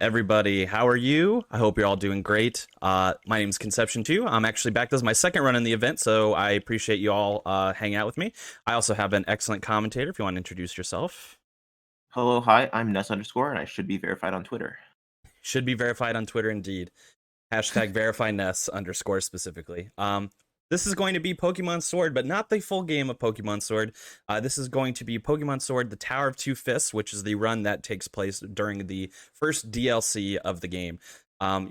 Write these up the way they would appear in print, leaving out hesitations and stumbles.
Everybody, how are you? I hope you're all doing great. My name is Konception2. I'm actually back. This is my second run in the event, so I appreciate you all hanging out with me. I also have an excellent commentator if you want to introduce yourself. Hello, hi, I'm Ness underscore, and I should be verified on Twitter. Should be verified on Twitter indeed. Hashtag verify Ness underscore specifically. This is going to be Pokemon Sword, but not the full game of Pokemon Sword. This is going to be Pokemon Sword, the Tower of Two Fists, which is the run that takes place during the first DLC of the game.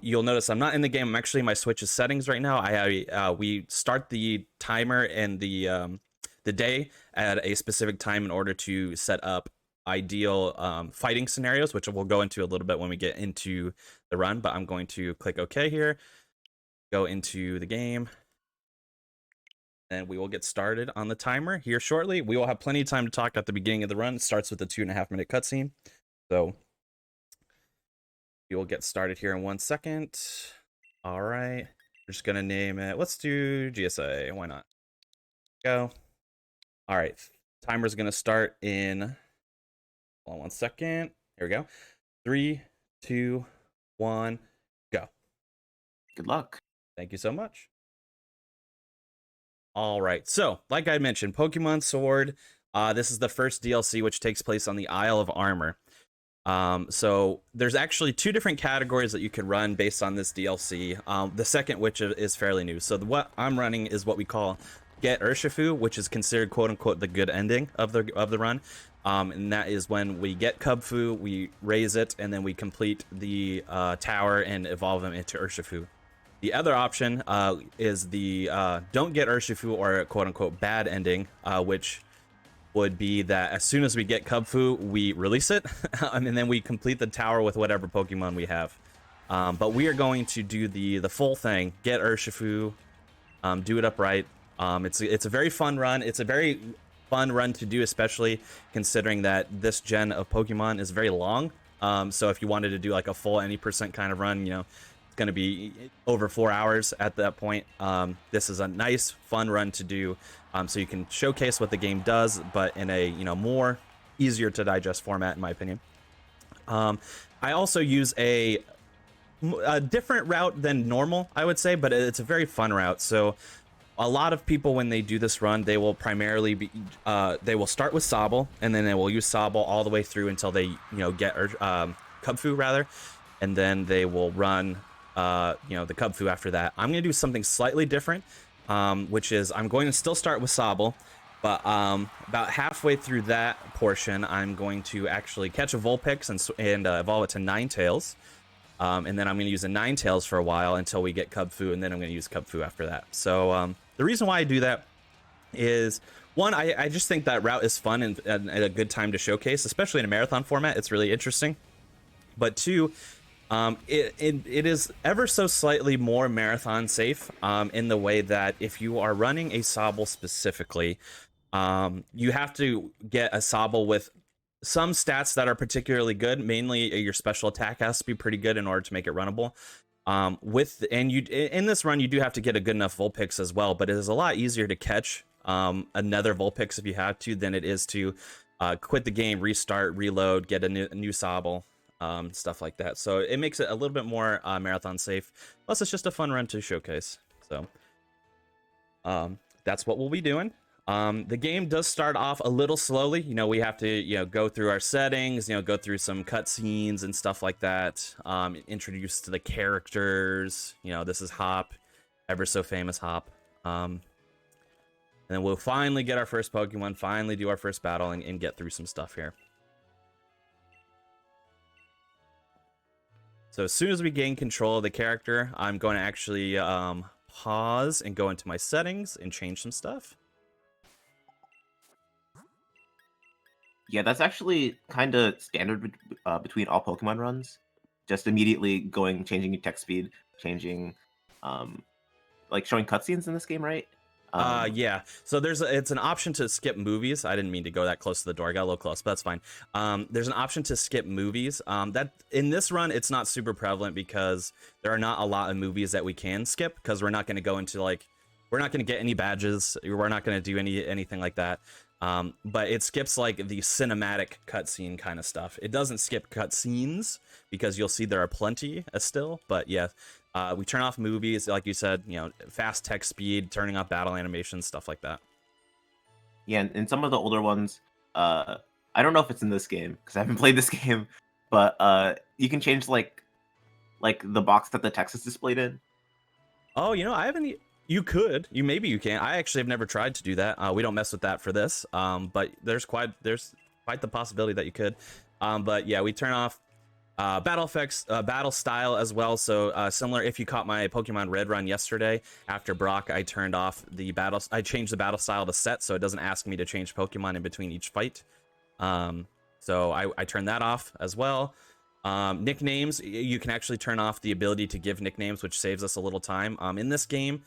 You'll notice I'm not in the game. I'm actually in my Switch's settings right now. We start the timer and the day at a specific time in order to set up ideal fighting scenarios, which we'll go into a little bit when we get into the run. But I'm going to click OK here, go into the game, and we will get started on the timer here shortly. We will have plenty of time to talk at the beginning of the run. It starts with a 2.5-minute cutscene. So we will get started here in 1 second. All right. We're just going to name it. Let's do GSA. Why not? Go. All right. Timer is going to start in, hold on 1 second. Here we go. 3, 2, 1, go. Good luck. Thank you so much. All right, so like I mentioned, Pokemon Sword. This is the first DLC, which takes place on the Isle of Armor. So there's actually 2 different categories that you can run based on this DLC. The second, which is fairly new. So what I'm running is what we call Get Urshifu, which is considered "quote unquote" the good ending of the run. And that is when we get Cubfu, we raise it, and then we complete the tower and evolve him into Urshifu. The other option is the don't get Urshifu, or quote unquote bad ending, which would be that as soon as we get Cubfu, we release it, and then we complete the tower with whatever Pokemon we have. But we are going to do the full thing, get Urshifu, do it upright. It's a very fun run. It's a very fun run to do, especially considering that this gen of Pokemon is very long. So if you wanted to do like a full any % kind of run, going to be over 4 hours at that point. This is a nice fun run to do, so you can showcase what the game does, but in a more easier to digest format, in my opinion. I also use a different route than normal, I would say, but it's a very fun route. So a lot of people, when they do this run, they will primarily be they will start with Sobble, and then they will use Sobble all the way through until they get Cubfu rather, and then they will run the Cubfu after that. I'm going to do something slightly different, which is I'm going to still start with Sobble, but about halfway through that portion, I'm going to actually catch a Vulpix and evolve it to Ninetales. And then I'm going to use a Ninetales for a while until we get Cubfu, and then I'm going to use Cubfu after that. So the reason why I do that is, one, I just think that route is fun and a good time to showcase, especially in a marathon format. It's really interesting. But two, it is ever so slightly more marathon safe in the way that if you are running a Sobble specifically, you have to get a Sobble with some stats that are particularly good. Mainly your special attack has to be pretty good in order to make it runnable. In this run, you do have to get a good enough Vulpix as well, but it is a lot easier to catch another Vulpix if you have to than it is to quit the game, restart, reload, get a new Sobble. Stuff like that. So it makes it a little bit more marathon safe. Plus, it's just a fun run to showcase. So that's what we'll be doing. The game does start off a little slowly. We have to go through our settings, go through some cutscenes and stuff like that. Introduced to the characters. This is Hop, ever so famous Hop. And then we'll finally get our first Pokemon, finally do our first battle, and get through some stuff here. So as soon as we gain control of the character, I'm going to actually pause and go into my settings and change some stuff. Yeah, that's actually kind of standard between all Pokemon runs. Just immediately changing your text speed, changing, like showing cutscenes in this game, right? Yeah. So it's an option to skip movies. I didn't mean to go that close to the door. I got a little close, but that's fine. There's an option to skip movies. That in this run, it's not super prevalent because there are not a lot of movies that we can skip, because we're not going to go into we're not going to get any badges. We're not going to do anything like that. But it skips like the cinematic cutscene kind of stuff. It doesn't skip cutscenes because you'll see there are plenty still. But yeah, we turn off movies, like you said, fast text speed, turning off battle animations, stuff like that. Yeah, and some of the older ones, I don't know if it's in this game because I haven't played this game, but you can change like the box that the text is displayed in. Oh, I haven't. You could. Maybe you can. I actually have never tried to do that. We don't mess with that for this. But there's quite the possibility that you could. But yeah, we turn off battle effects, battle style as well. So similar. If you caught my Pokemon Red run yesterday after Brock, I turned off the battle. I changed the battle style to set, so it doesn't ask me to change Pokemon in between each fight. So I turned that off as well. Nicknames, you can actually turn off the ability to give nicknames, which saves us a little time. In this game,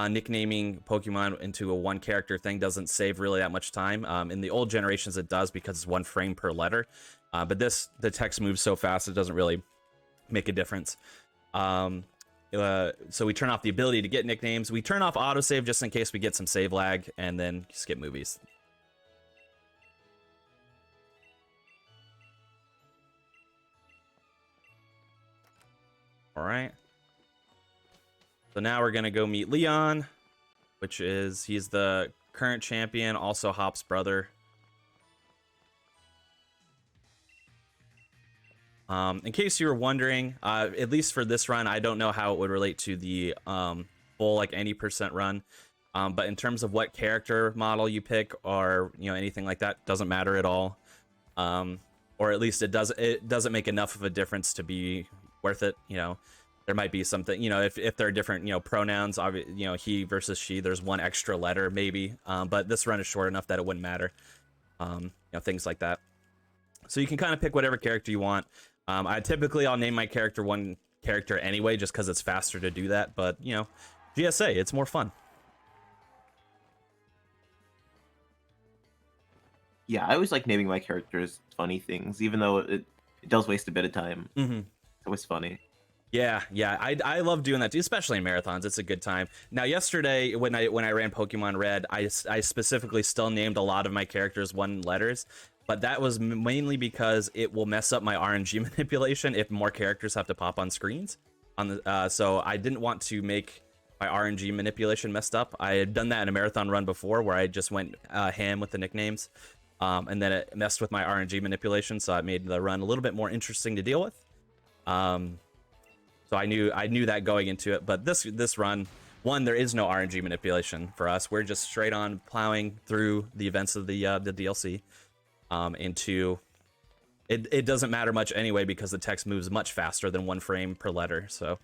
nicknaming Pokemon into a one character thing doesn't save really that much time. In the old generations, it does because it's 1 frame per letter. But the text moves so fast, it doesn't really make a difference. So we turn off the ability to get nicknames. We turn off autosave just in case we get some save lag, and then skip movies. All right. So now we're going to go meet Leon, he's the current champion, also Hop's brother. In case you were wondering, at least for this run, I don't know how it would relate to the full like 80% run. But in terms of what character model you pick or anything like that, doesn't matter at all. Or at least it doesn't make enough of a difference to be worth it. There might be something, if there are different, pronouns, he versus she, there's one extra letter maybe. But this run is short enough that it wouldn't matter. Things like that. So you can kind of pick whatever character you want. I'll name my character one character anyway, just because it's faster to do that. But, GSA, it's more fun. Yeah, I always like naming my characters funny things, even though it does waste a bit of time. Mm-hmm. It's always funny. Yeah, I love doing that too, especially in marathons. It's a good time. Now, yesterday when I ran Pokemon Red, I specifically still named a lot of my characters one letters, but that was mainly because it will mess up my RNG manipulation if more characters have to pop on screens. So I didn't want to make my RNG manipulation messed up. I had done that in a marathon run before where I just went ham with the nicknames, and then it messed with my RNG manipulation, so it made the run a little bit more interesting to deal with. So I knew that going into it, but this run, one, there is no RNG manipulation for us. We're just straight on plowing through the events of the DLC. And two, it doesn't matter much anyway because the text moves much faster than 1 frame per letter. So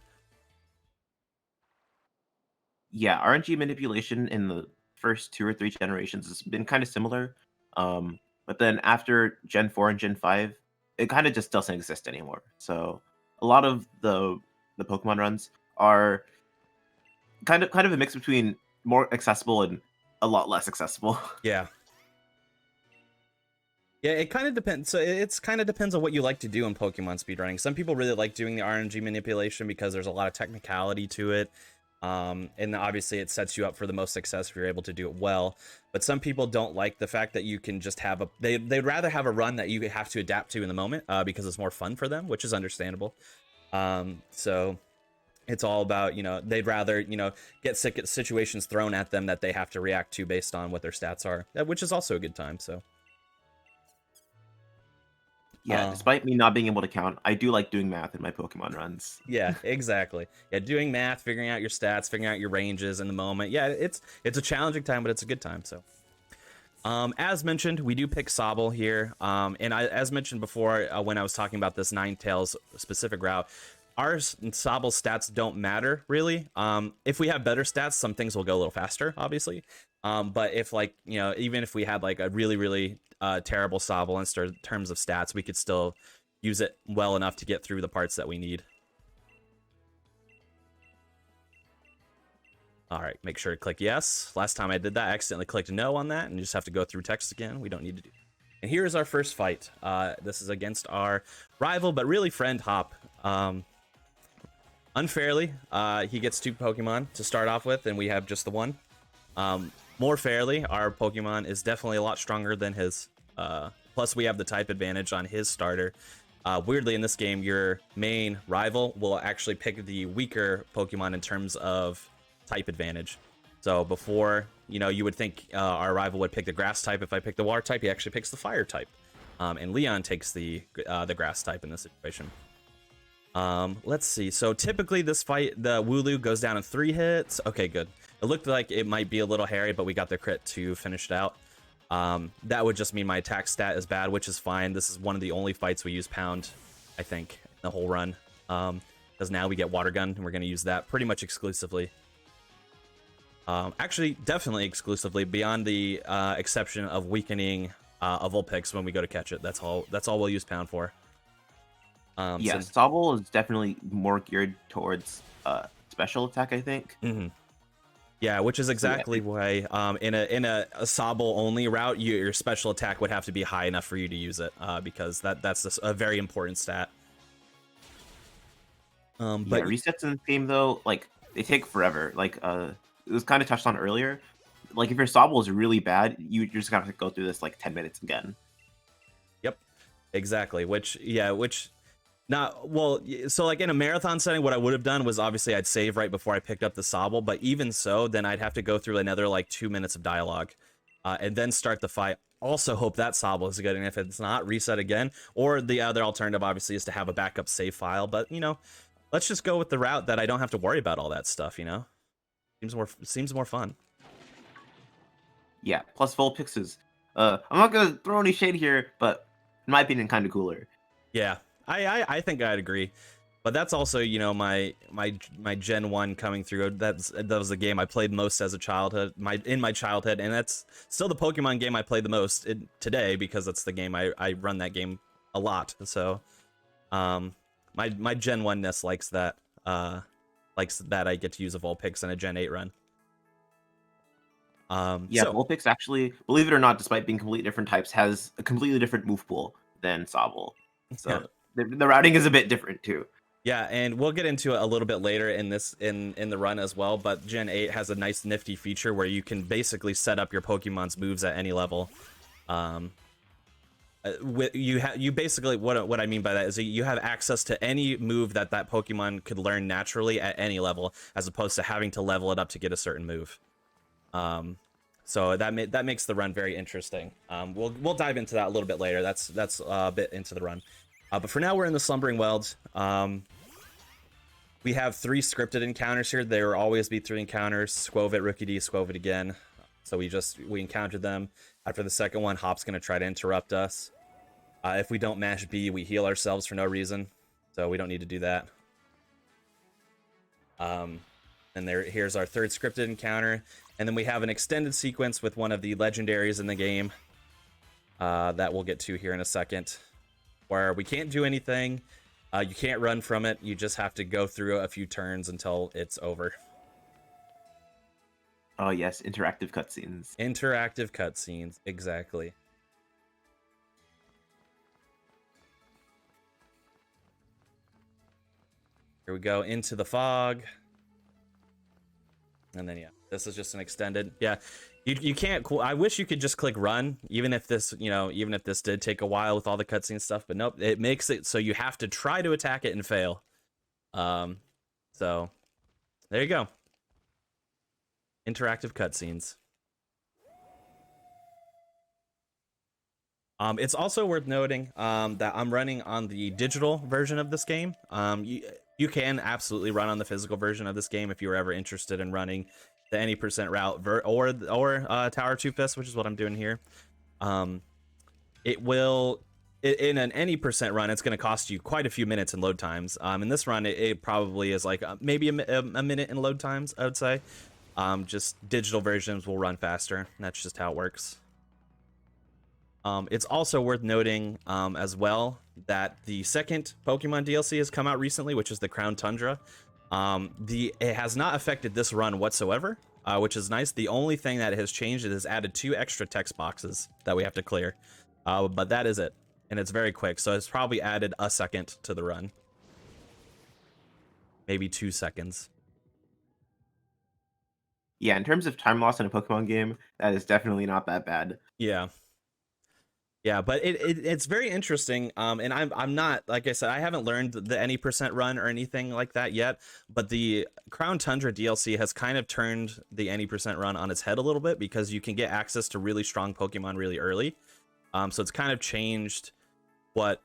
yeah, RNG manipulation in the first 2 or 3 generations has been kind of similar. But then after Gen 4 and Gen 5, it kind of just doesn't exist anymore. So a lot of the Pokemon runs are kind of a mix between more accessible and a lot less accessible. yeah. Yeah, it kind of depends. So it's kind of depends on what you like to do in Pokemon speedrunning. Some people really like doing the RNG manipulation because there's a lot of technicality to it. And obviously it sets you up for the most success if you're able to do it well. But some people don't like the fact that you can just have they'd rather have a run that you have to adapt to in the moment because it's more fun for them, which is understandable. So it's all about, they'd rather, get situations thrown at them that they have to react to based on what their stats are, which is also a good time. So yeah, despite me not being able to count, I do like doing math in my Pokemon runs. Yeah, exactly. Yeah, doing math, figuring out your stats, figuring out your ranges in the moment. Yeah, it's a challenging time, but it's a good time. So, as mentioned, we do pick Sobble here. And as mentioned before, when I was talking about this Ninetales specific route, our Sobble stats don't matter really. If we have better stats, some things will go a little faster, obviously. But if even if we had like a really, really terrible Sobble in terms of stats, we could still use it well enough to get through the parts that we need. All right, make sure to click yes. Last time I did that, I accidentally clicked no on that, and you just have to go through text again. We don't need to do. And here's our first fight. This is against our rival, but really friend Hop. Unfairly, he gets 2 Pokemon to start off with, and we have just the one. more fairly. Our Pokemon is definitely a lot stronger than his. Plus, we have the type advantage on his starter. Weirdly, in this game, your main rival will actually pick the weaker Pokemon in terms of type advantage. So before, you would think our rival would pick the grass type. If I pick the water type, he actually picks the fire type. And Leon takes the grass type in this situation. Let's see. So typically this fight, the Wooloo goes down in 3 hits. Okay, good. It looked like it might be a little hairy, but we got the crit to finish it out. That would just mean my attack stat is bad, which is fine. This is one of the only fights we use Pound, I think, in the whole run. Because now we get Water Gun, and we're going to use that pretty much exclusively. Actually, definitely exclusively, beyond the exception of weakening a Vulpix when we go to catch it. That's all we'll use Pound for. Yeah, Sobble is definitely more geared towards special attack, I think. Mm-hmm. Yeah, which is exactly why in a Sobble only route, your special attack would have to be high enough for you to use it, because that's a very important stat. But resets in this game though, like they take forever. Like it was kind of touched on earlier. Like if your Sobble is really bad, you're just gonna have to go through this like 10 minutes again. Yep, exactly. So like in a marathon setting, what I would have done was obviously I'd save right before I picked up the Sobble, but even so, then I'd have to go through another like 2 minutes of dialogue, and then start the fight. Also hope that Sobble is good, and if it's not, reset again. Or the other alternative, obviously, is to have a backup save file. But let's just go with the route that I don't have to worry about all that stuff. Seems more fun. Yeah. Plus Vulpix is, I'm not gonna throw any shade here, but in my opinion, kind of cooler. Yeah. I think I'd agree, but that's also my Gen 1 coming through. That was the game I played most as a childhood, in my childhood, and that's still the Pokemon game I play the most today, because that's the game I run that game a lot. So, my Gen 1-ness likes that I get to use a Vulpix in a Gen 8 run. Vulpix actually, believe it or not, despite being completely different types, has a completely different move pool than Sobble. So. Yeah. The routing is a bit different too. Yeah, and we'll get into it a little bit later in the run as well, but Gen 8 has a nice nifty feature where you can basically set up your Pokemon's moves at any level. You basically, what I mean by that is you have access to any move that Pokemon could learn naturally at any level, as opposed to having to level it up to get a certain move. So that makes the run very interesting. We'll dive into that a little bit later. That's a bit into the run. But for now, we're in the Slumbering Wilds. We have 3 scripted encounters here. There will always be 3 encounters. Squovit, Rookie D, Squovit again. So we encountered them. After the second one, Hop's going to try to interrupt us. If we don't mash B, we heal ourselves for no reason. So we don't need to do that. And here's our 3rd scripted encounter. And then we have an extended sequence with one of the legendaries in the game that we'll get to here in a second, where we can't do anything. You can't run from it. You just have to go through a few turns until it's over. Oh, yes. Interactive cutscenes. Interactive cutscenes. Exactly. Here we go into the fog. And then, yeah, this is just an extended. Yeah. You can't. I wish you could just click run, even if this did take a while with all the cutscene stuff. But nope, it makes it so you have to try to attack it and fail. So there you go. Interactive cutscenes. It's also worth noting that I'm running on the digital version of this game. You can absolutely run on the physical version of this game if you were ever interested in running the any percent route or Tower 2 Fist, which is what I'm doing here. It will in an any percent run, it's going to cost you quite a few minutes in load times. In this run, it probably is like maybe a minute in load times, I would say. Just digital versions will run faster. That's just how it works. It's also worth noting as well that the second Pokemon DLC has come out recently, which is the Crown Tundra. It has not affected this run whatsoever, which is nice. The only thing that has changed is added 2 extra text boxes that we have to clear. But that is it. And it's very quick, so it's probably added a second to the run. Maybe 2 seconds. Yeah, in terms of time loss in a Pokemon game, that is definitely not that bad. Yeah. Yeah, but it's very interesting. And I'm not, like I said, I haven't learned the any percent run or anything like that yet. But the Crown Tundra DLC has kind of turned the any percent run on its head a little bit, because you can get access to really strong Pokemon really early. So it's kind of changed what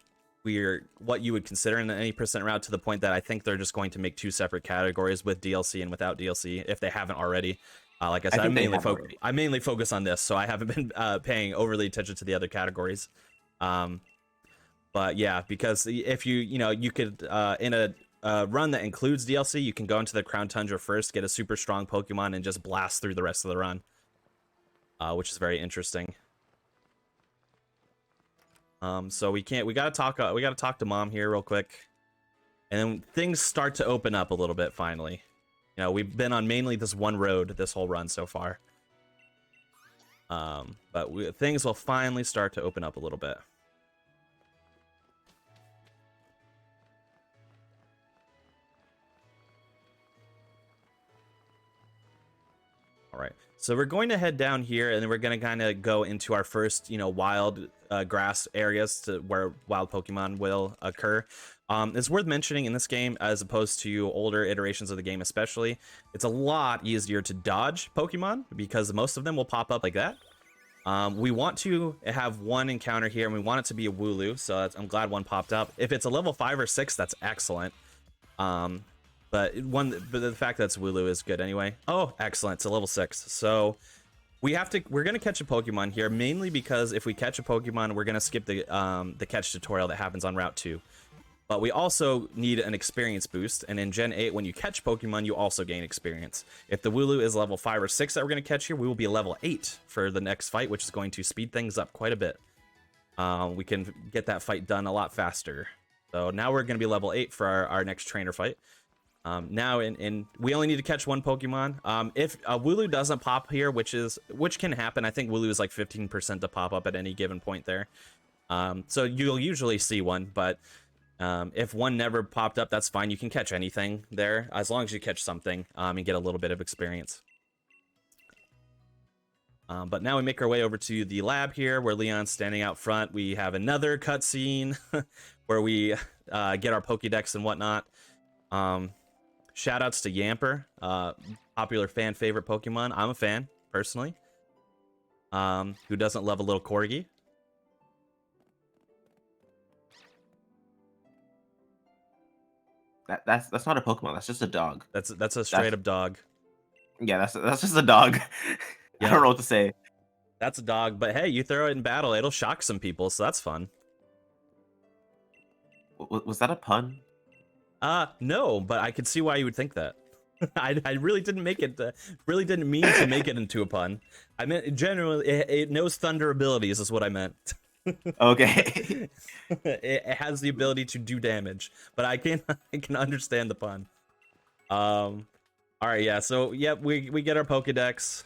you would consider an any percent route, to the point that I think they're just going to make 2 separate categories with DLC and without DLC, if they haven't already. Like I said, I think they have already. I mainly focus on this, so I haven't been paying overly attention to the other categories. But yeah, because if you could in a run that includes DLC, you can go into the Crown Tundra first, get a super strong Pokemon, and just blast through the rest of the run, which is very interesting. So we gotta talk to Mom here real quick, and then things start to open up a little bit finally. We've been on mainly this one road this whole run so far. But things will finally start to open up a little bit. All right, so we're going to head down here, and then we're going to kind of go into our first, wild grass areas where wild Pokemon will occur. It's worth mentioning in this game, as opposed to older iterations of the game especially, it's a lot easier to dodge Pokemon, because most of them will pop up like that. We want to have one encounter here, and we want it to be a Wooloo, so I'm glad one popped up. If it's a level 5 or 6, that's excellent. But the fact that it's Wooloo is good anyway. Oh, excellent. It's a level 6. So we're gonna catch a Pokemon here, mainly because if we catch a Pokemon, we're gonna skip the catch tutorial that happens on Route 2. But we also need an experience boost, and in Gen 8, when you catch Pokemon, you also gain experience. If the Wooloo is level 5 or 6 that we're going to catch here, we will be level 8 for the next fight, which is going to speed things up quite a bit. We can get that fight done a lot faster. So now we're going to be level 8 for our next trainer fight. Now, we only need to catch one Pokemon. If a Wooloo doesn't pop here, which can happen, I think Wooloo is like 15% to pop up at any given point there. So you'll usually see one, but if one never popped up, that's fine. You can catch anything there, as long as you catch something, and get a little bit of experience. But now we make our way over to the lab here, where Leon's standing out front. We have another cutscene where we get our Pokédex and whatnot. Shoutouts to Yamper, popular fan favorite Pokemon. I'm a fan, personally. Who doesn't love a little corgi? That's not a Pokemon. That's just a dog. That's a straight up dog. Yeah, that's just a dog. Yeah. I don't know what to say. That's a dog, but hey, you throw it in battle, it'll shock some people, so that's fun. Was that a pun? No, but I could see why you would think that. I really didn't make it. Really didn't mean to make it into a pun. I meant generally, it knows thunder abilities, is what I meant. Okay. It has the ability to do damage, but I can understand the pun. All right, yeah. So yeah, we get our Pokédex,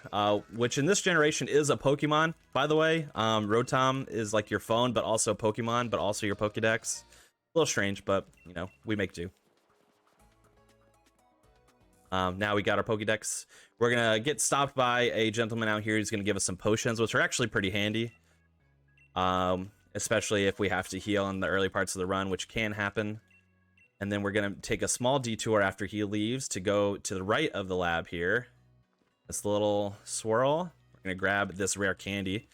which in this generation is a Pokemon, by the way. Rotom is like your phone, but also Pokemon, but also your Pokédex. A little strange, but we make do. Now we got our Pokédex. We're gonna get stopped by a gentleman out here who's gonna give us some potions, which are actually pretty handy. Especially if we have to heal in the early parts of the run, which can happen. And then we're gonna take a small detour after he leaves to go to the right of the lab here. This little swirl. We're gonna grab this rare candy,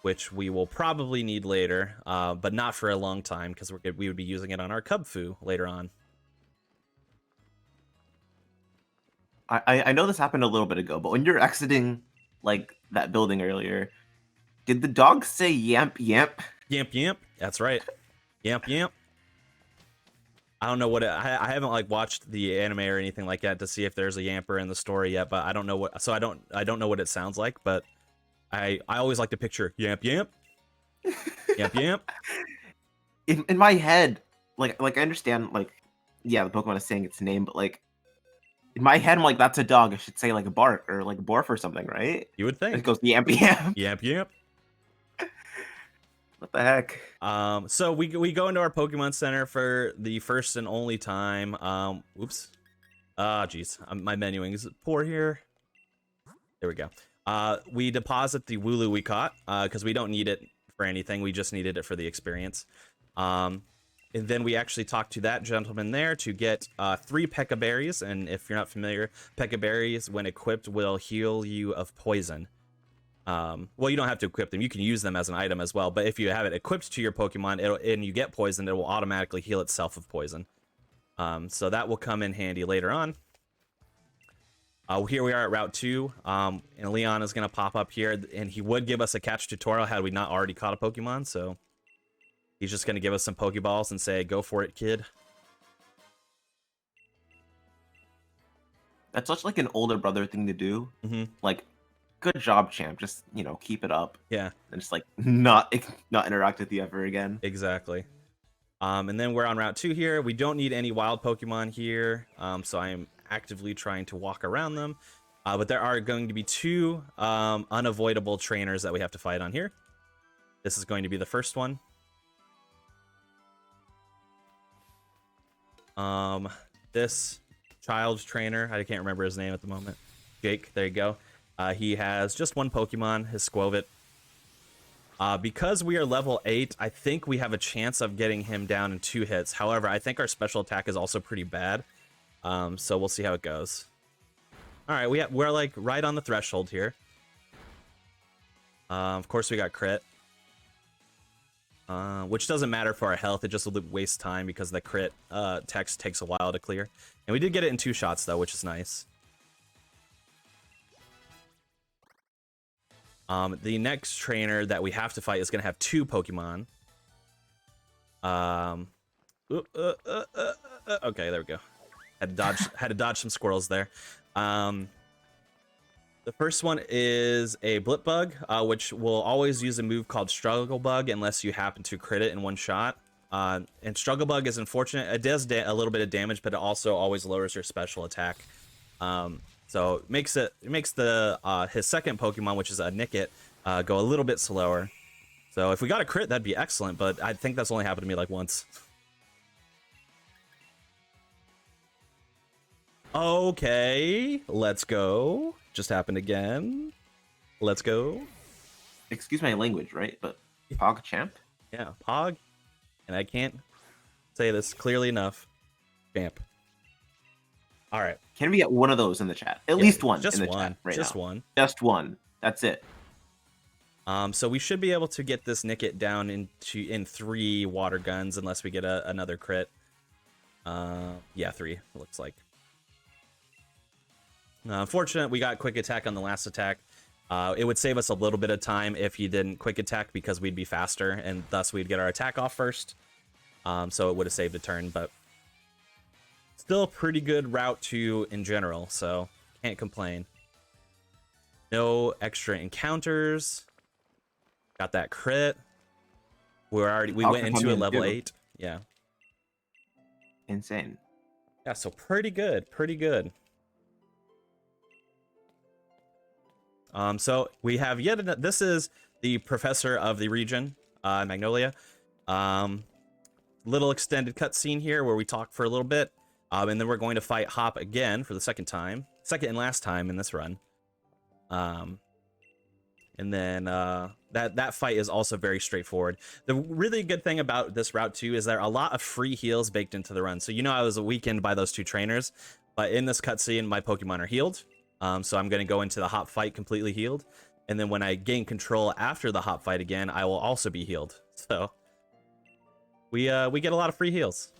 which we will probably need later, but not for a long time, because we would be using it on our Cubfu later on. I know this happened a little bit ago, but when you're exiting like that building earlier, did the dog say yamp yamp? Yamp yamp. That's right. Yamp yamp. I don't know what I haven't like watched the anime or anything like that to see if there's a yamper in the story yet, but I don't know what. So I don't know what it sounds like, but I always like to picture yamp yamp. Yamp yamp. In my head, like I understand, like, yeah, the Pokemon is saying its name, but like in my head, I'm like, that's a dog. I should say like a bark or like a barf or something, right? You would think. It goes yamp yamp. Yamp yamp. What the heck? So we go into our Pokemon Center for the first and only time. Oops. Jeez, my menuing is poor here. There we go. We deposit the Wooloo we caught because we don't need it for anything. We just needed it for the experience. And then we actually talked to that gentleman there to get 3 Pekka berries. And if you're not familiar, Pekka berries, when equipped, will heal you of poison. Well, you don't have to equip them. You can use them as an item as well. But if you have it equipped to your Pokemon and you get poisoned, it will automatically heal itself of poison. So that will come in handy later on. Here we are at Route 2, and Leon is going to pop up here, and he would give us a catch tutorial had we not already caught a Pokemon, so he's just going to give us some Pokeballs and say, go for it, kid. That's such like an older brother thing to do. Mm-hmm. Like, good job, champ. Just, keep it up. Yeah. And just like not interact with you ever again. Exactly. And then we're on Route 2 here. We don't need any wild Pokemon here, so I am actively trying to walk around them. But there are going to be 2 unavoidable trainers that we have to fight on here. This is going to be the first one. This child trainer, I can't remember his name at the moment. Jake, there you go. He has just 1 Pokemon, his Squovit. Because we are level 8, I think we have a chance of getting him down in 2 hits. However, I think our special attack is also pretty bad. So we'll see how it goes. All right, we're like right on the threshold here. Of course, we got crit. Which doesn't matter for our health. It just wastes time because the crit text takes a while to clear. And we did get it in 2 shots, though, which is nice. The next trainer that we have to fight is going to have 2 Pokemon. Okay, there we go. Had to dodge some squirrels there. The first one is a Blip Bug, which will always use a move called Struggle Bug unless you happen to crit it in 1 shot. And Struggle Bug is unfortunate. It does a little bit of damage, but it also always lowers your special attack. So it makes the his second Pokemon, which is a Nickit, go a little bit slower. So if we got a crit, that'd be excellent, but I think that's only happened to me like once. Okay, let's go. Just happened again. Let's go. Excuse my language, right? But PogChamp? Yeah, Pog. And I can't say this clearly enough. Champ. All right. Can we get one of those in the chat? At least one just in the one, chat right just now. one. Just one. That's it. So we should be able to get this Nickit down in 3 water guns unless we get another crit. Yeah, 3, it looks like. Unfortunate, we got quick attack on the last attack. It would save us a little bit of time if he didn't quick attack because we'd be faster and thus we'd get our attack off first. So it would have saved a turn, but still pretty good route 2 in general, so can't complain. No extra encounters. Got that crit. We went into a level 8. Yeah. Insane. Yeah, so pretty good, pretty good. So we have yet another, this is the professor of the region, Magnolia. Little extended cutscene here where we talk for a little bit. And then we're going to fight Hop again for the second and last time in this run. And then that fight is also very straightforward. The really good thing about this route 2 is there are a lot of free heals baked into the run. So I was weakened by those 2 trainers, but in this cutscene my Pokemon are healed. So I'm going to go into the Hop fight completely healed. And then when I gain control after the Hop fight again, I will also be healed. So we get a lot of free heals.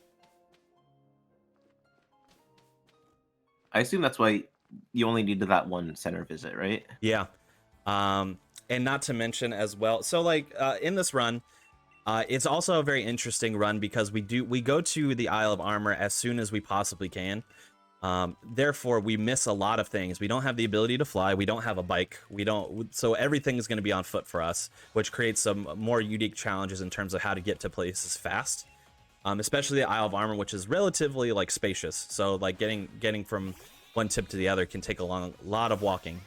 I assume that's why you only needed that 1 center visit, right? Yeah. And not to mention as well, so like in this run, it's also a very interesting run because we go to the Isle of Armor as soon as we possibly can. Therefore, we miss a lot of things. We don't have the ability to fly. We don't have a bike. So everything is going to be on foot for us, which creates some more unique challenges in terms of how to get to places fast. Especially the Isle of Armor, which is relatively like spacious. So like getting from one tip to the other can take a lot of walking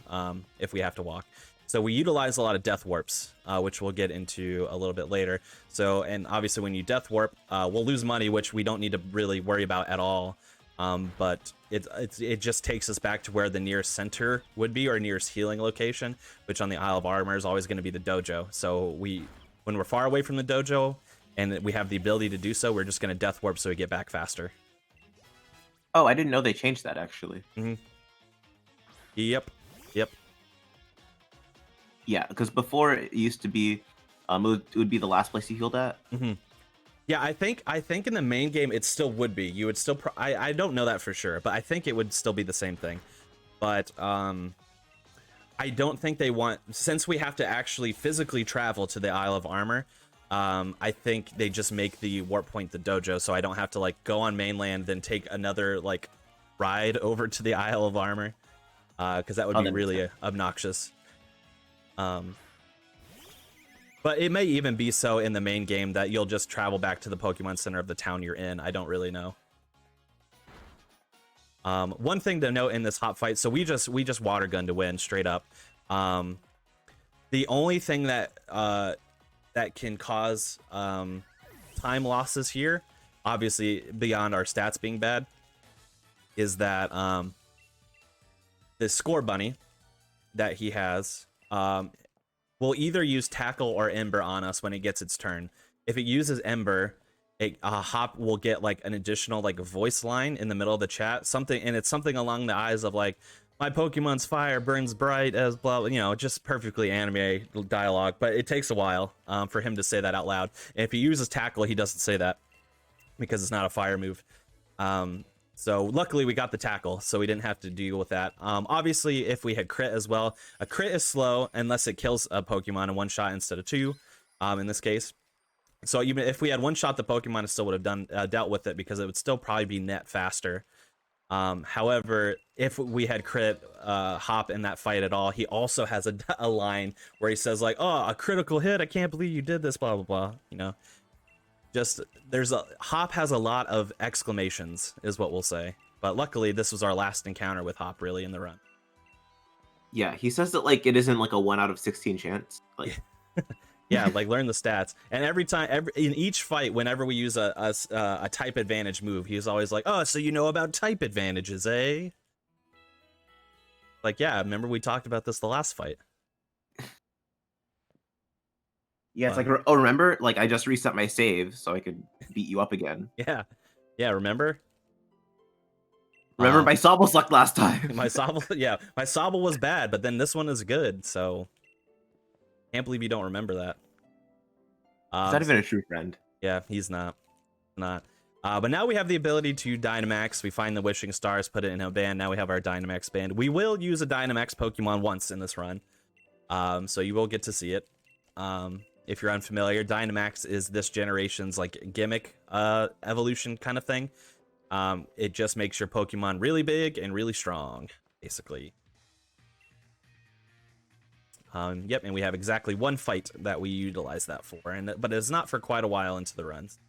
if we have to walk. So we utilize a lot of death warps, which we'll get into a little bit later. So, and obviously when you death warp, we'll lose money, which we don't need to really worry about at all. But it just takes us back to where the nearest center would be, or nearest healing location, which on the Isle of Armor is always going to be the dojo. So when we're far away from the dojo and we have the ability to do so, we're just going to death warp so we get back faster. Oh, I didn't know they changed that actually. Yep. Yeah, because before it used to be, it would be the last place you healed at. Yeah, I think in the main game it still would be. You would still. I don't know that for sure, but I think it would still be the same thing. But I don't think they want, since we have to actually physically travel to the Isle of Armor. I think they just make the warp point the dojo, so I don't have to like go on mainland then take another like ride over to the Isle of Armor, because that would be really obnoxious. But it may even be so in the main game that you'll just travel back to the Pokemon Center of the town you're in. I don't really know. One thing to note in this hop fight, so we just water gun to win straight up. The only thing that that can cause time losses here, obviously beyond our stats being bad, is that the Score Bunny that he has will either use Tackle or Ember on us when it gets its turn. If it uses Ember, Hop will get like an additional like voice line in the middle of the chat, and it's something along the eyes of like, my Pokemon's fire burns bright as blah, you know, just perfectly anime dialogue, but it takes a while for him to say that out loud. And if he uses Tackle, he doesn't say that because it's not a fire move. So luckily we got the Tackle, so we didn't have to deal with that. Obviously, if we had Crit as well, a Crit is slow unless it kills a Pokemon in one shot instead of two, in this case. So even if we had one shot, the Pokemon still would have done dealt with it because it would still probably be net faster. However, if we had Crit Hop in that fight at all, he also has a line where he says like, "Oh, a critical hit! I can't believe you did this!" Blah blah blah. You know. Just Hop has a lot of exclamations is what we'll say, but luckily this was our last encounter with Hop really in the run. Yeah, he says that like it isn't like a 1 out of 16 chance. Like yeah, like learn the stats, and every time in each fight whenever we use a type advantage move, he's always like, "Oh, so you know about type advantages, eh?" Like, yeah, remember we talked about this the last fight. Yeah, it's like, oh, remember? Like, I just reset my save so I could beat you up again. Yeah, remember? Remember my Sobble sucked last time. my Sobble was bad, but then this one is good, so can't believe you don't remember that. He's not even a true friend. Yeah, he's not. But now we have the ability to Dynamax. We find the Wishing Stars, put it in a band. Now we have our Dynamax band. We will use a Dynamax Pokemon once in this run, so you will get to see it. If you're unfamiliar, Dynamax is this generation's like gimmick evolution kind of thing. It just makes your Pokemon really big and really strong, basically. Yep, and we have exactly one fight that we utilize that for, but it's not for quite a while into the runs.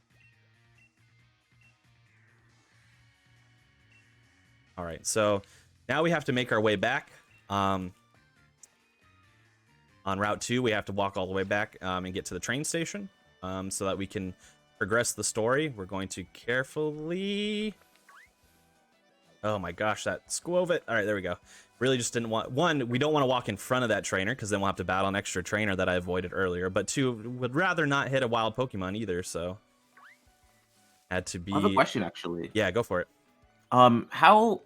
All right, so now we have to make our way back. On Route 2, we have to walk all the way back and get to the train station so that we can progress the story. We're going to carefully... Oh my gosh, that Squovit. All right, there we go. Really just didn't want... One, we don't want to walk in front of that trainer because then we'll have to battle an extra trainer that I avoided earlier. But two, would rather not hit a wild Pokemon either, so... Had to be... I have a question, actually. Yeah, go for it. How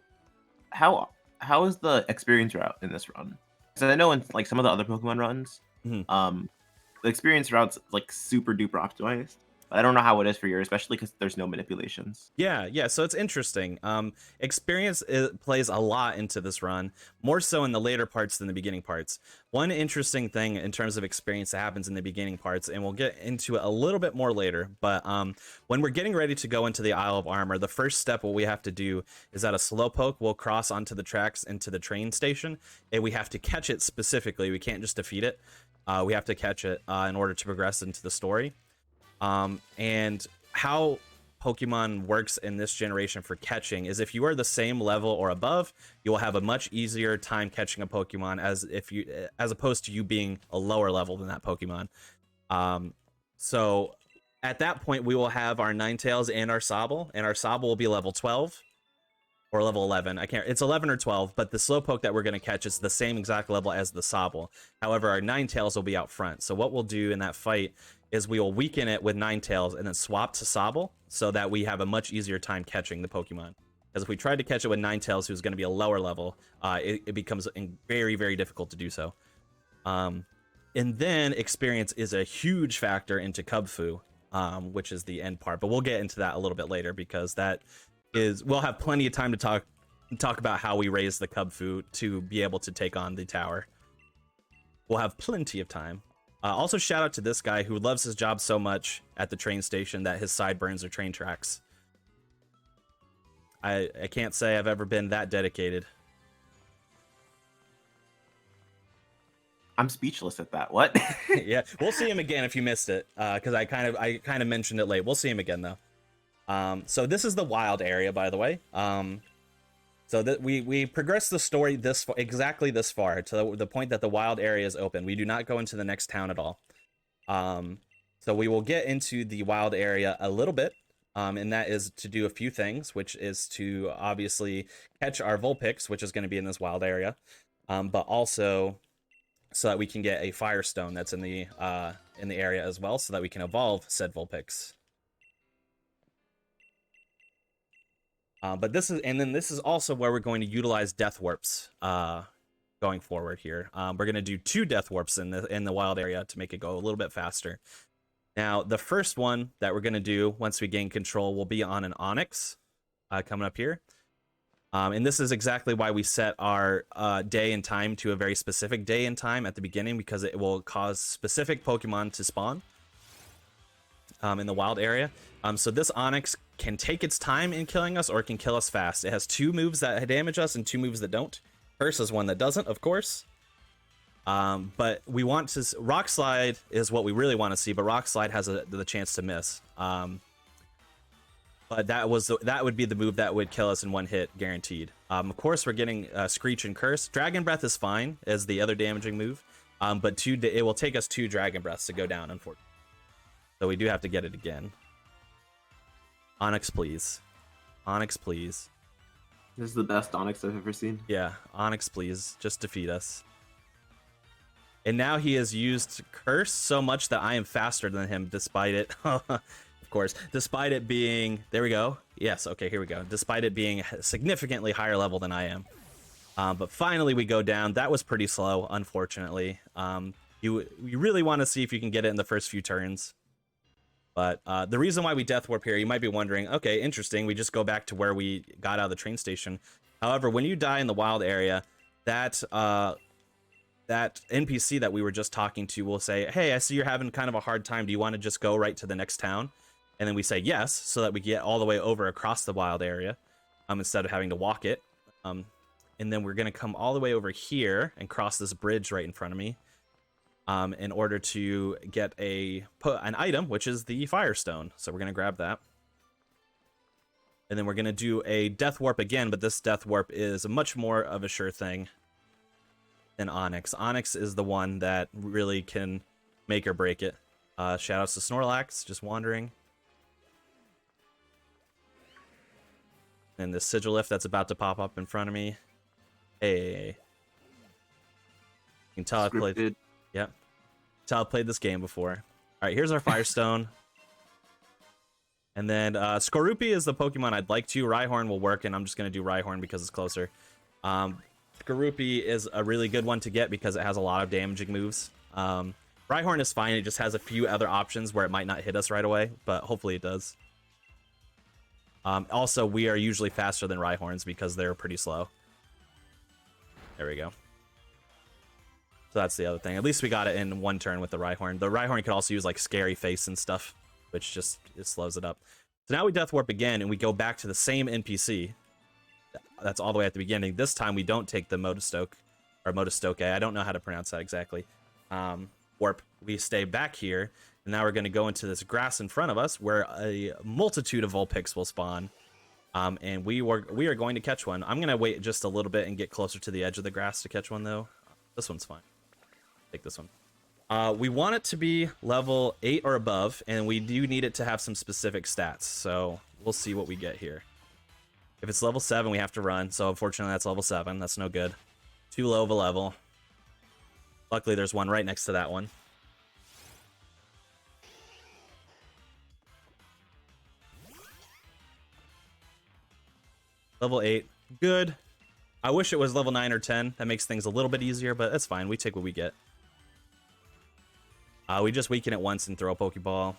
is the experience route in this run? So I know in like some of the other Pokemon runs, the experience route's like super duper optimized. I don't know how it is for yours, especially because there's no manipulations. Yeah, so it's interesting. Experience plays a lot into this run, more so in the later parts than the beginning parts. One interesting thing in terms of experience that happens in the beginning parts, and we'll get into it a little bit more later, but when we're getting ready to go into the Isle of Armor, the first step what we have to do is that a Slowpoke will cross onto the tracks into the train station, and we have to catch it specifically. We can't just defeat it. We have to catch it in order to progress into the story. And how Pokemon works in this generation for catching is if you are the same level or above, you will have a much easier time catching a Pokemon as opposed to you being a lower level than that Pokemon. So at that point we will have our Ninetales and our Sobble will be level 12. or level 11. I can't. It's 11 or 12, but the Slowpoke that we're going to catch is the same exact level as the Sobble. However, our Ninetales will be out front. So what we'll do in that fight is we will weaken it with Ninetales and then swap to Sobble so that we have a much easier time catching the Pokemon. Because if we tried to catch it with Ninetales, who's going to be a lower level, it becomes very, very difficult to do so. And then experience is a huge factor into Kubfu, which is the end part. But we'll get into that a little bit later because we'll have plenty of time to talk about how we raise the Kubfu to be able to take on the tower. We'll have plenty of time. Also, shout out to this guy who loves his job so much at the train station that his sideburns are train tracks. I can't say I've ever been that dedicated. I'm speechless at that. What? Yeah, we'll see him again if you missed it, because I kind of mentioned it late. We'll see him again though. So this is the wild area, by the way. So that we progress the story exactly this far to the point that the wild area is open. We do not go into the next town at all. So we will get into the wild area a little bit. And that is to do a few things, which is to obviously catch our Vulpix, which is going to be in this wild area, but also so that we can get a Firestone that's in the area as well, so that we can evolve said Vulpix. But this is also where we're going to utilize Death Warps going forward here. We're going to do 2 Death Warps in the wild area to make it go a little bit faster. Now, the first one that we're going to do once we gain control will be on an Onix coming up here. And this is exactly why we set our day and time to a very specific day and time at the beginning, because it will cause specific Pokemon to spawn in the wild area. So this Onix can take its time in killing us, or it can kill us fast. It has 2 moves that damage us and 2 moves that don't. Curse is one that doesn't, of course. But we want to Rock Slide is what we really want to see, but Rock Slide has the chance to miss. But that would be the move that would kill us in 1 hit, guaranteed. Of course, we're getting Screech and Curse. Dragon Breath is fine as the other damaging move, but it will take us 2 Dragon Breaths to go down, unfortunately. So we do have to get it again. Onix, please. Onix, please. This is the best Onix I've ever seen. Yeah, Onix, please. Just defeat us. And now he has used Curse so much that I am faster than him, despite it. Of course, despite it being... There we go. Yes, okay, here we go. Despite it being significantly higher level than I am. But finally we go down. That was pretty slow, unfortunately. You really want to see if you can get it in the first few turns. But the reason why we Death Warp here, you might be wondering, okay, interesting. We just go back to where we got out of the train station. However, when you die in the wild area, that NPC that we were just talking to will say, hey, I see you're having kind of a hard time. Do you want to just go right to the next town? And then we say yes, so that we get all the way over across the wild area instead of having to walk it. And then we're going to come all the way over here and cross this bridge right in front of me in order to get an item, which is the Firestone. So we're going to grab that. And then we're going to do a Death Warp again, but this Death Warp is much more of a sure thing than Onix. Onix is the one that really can make or break it. Shoutouts to Snorlax, just wandering. And this Sigilif that's about to pop up in front of me. Hey. You can tell I've played... Yep. Tell I've played this game before. Alright, here's our Firestone. And then Skorupi is the Pokemon I'd like to. Rhyhorn will work, and I'm just going to do Rhyhorn because it's closer. Skorupi is a really good one to get because it has a lot of damaging moves. Rhyhorn is fine. It just has a few other options where it might not hit us right away, but hopefully it does. Also, we are usually faster than Rhyhorns because they're pretty slow. There we go. So that's the other thing. At least we got it in 1 turn with the Rhyhorn. The Rhyhorn could also use like Scary Face and stuff, which just slows it up. So now we Death Warp again, and we go back to the same NPC. That's all the way at the beginning. This time we don't take the Motostoke, or Motostoke. I don't know how to pronounce that exactly. Warp. We stay back here, and now we're going to go into this grass in front of us, where a multitude of Vulpix will spawn. And we are going to catch one. I'm going to wait just a little bit and get closer to the edge of the grass to catch one, though. This one's fine. Take this one. We want it to be level 8 or above, and we do need it to have some specific stats. So we'll see what we get here. If it's level 7, we have to run. So unfortunately, that's level 7. That's no good. Too low of a level. Luckily, there's one right next to that one. Level 8. Good. I wish it was level 9 or 10. That makes things a little bit easier, but that's fine. We take what we get. We just weaken it once and throw a Pokeball.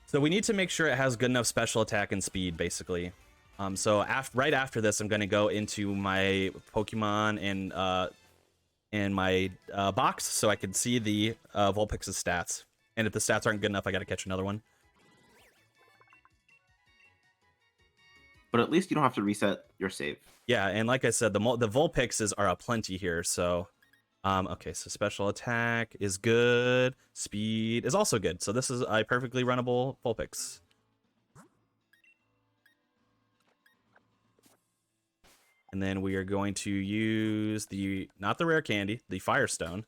So we need to make sure it has good enough special attack and speed, basically. So right after this, I'm going to go into my Pokemon and my box so I can see the Vulpix's stats. And if the stats aren't good enough, I got to catch another one. But at least you don't have to reset your save. Yeah, and like I said, the Vulpixes are aplenty here, so... okay, so special attack is good. Speed is also good. So this is a perfectly runnable Vulpix. And then we are going to use not the rare candy, the Firestone.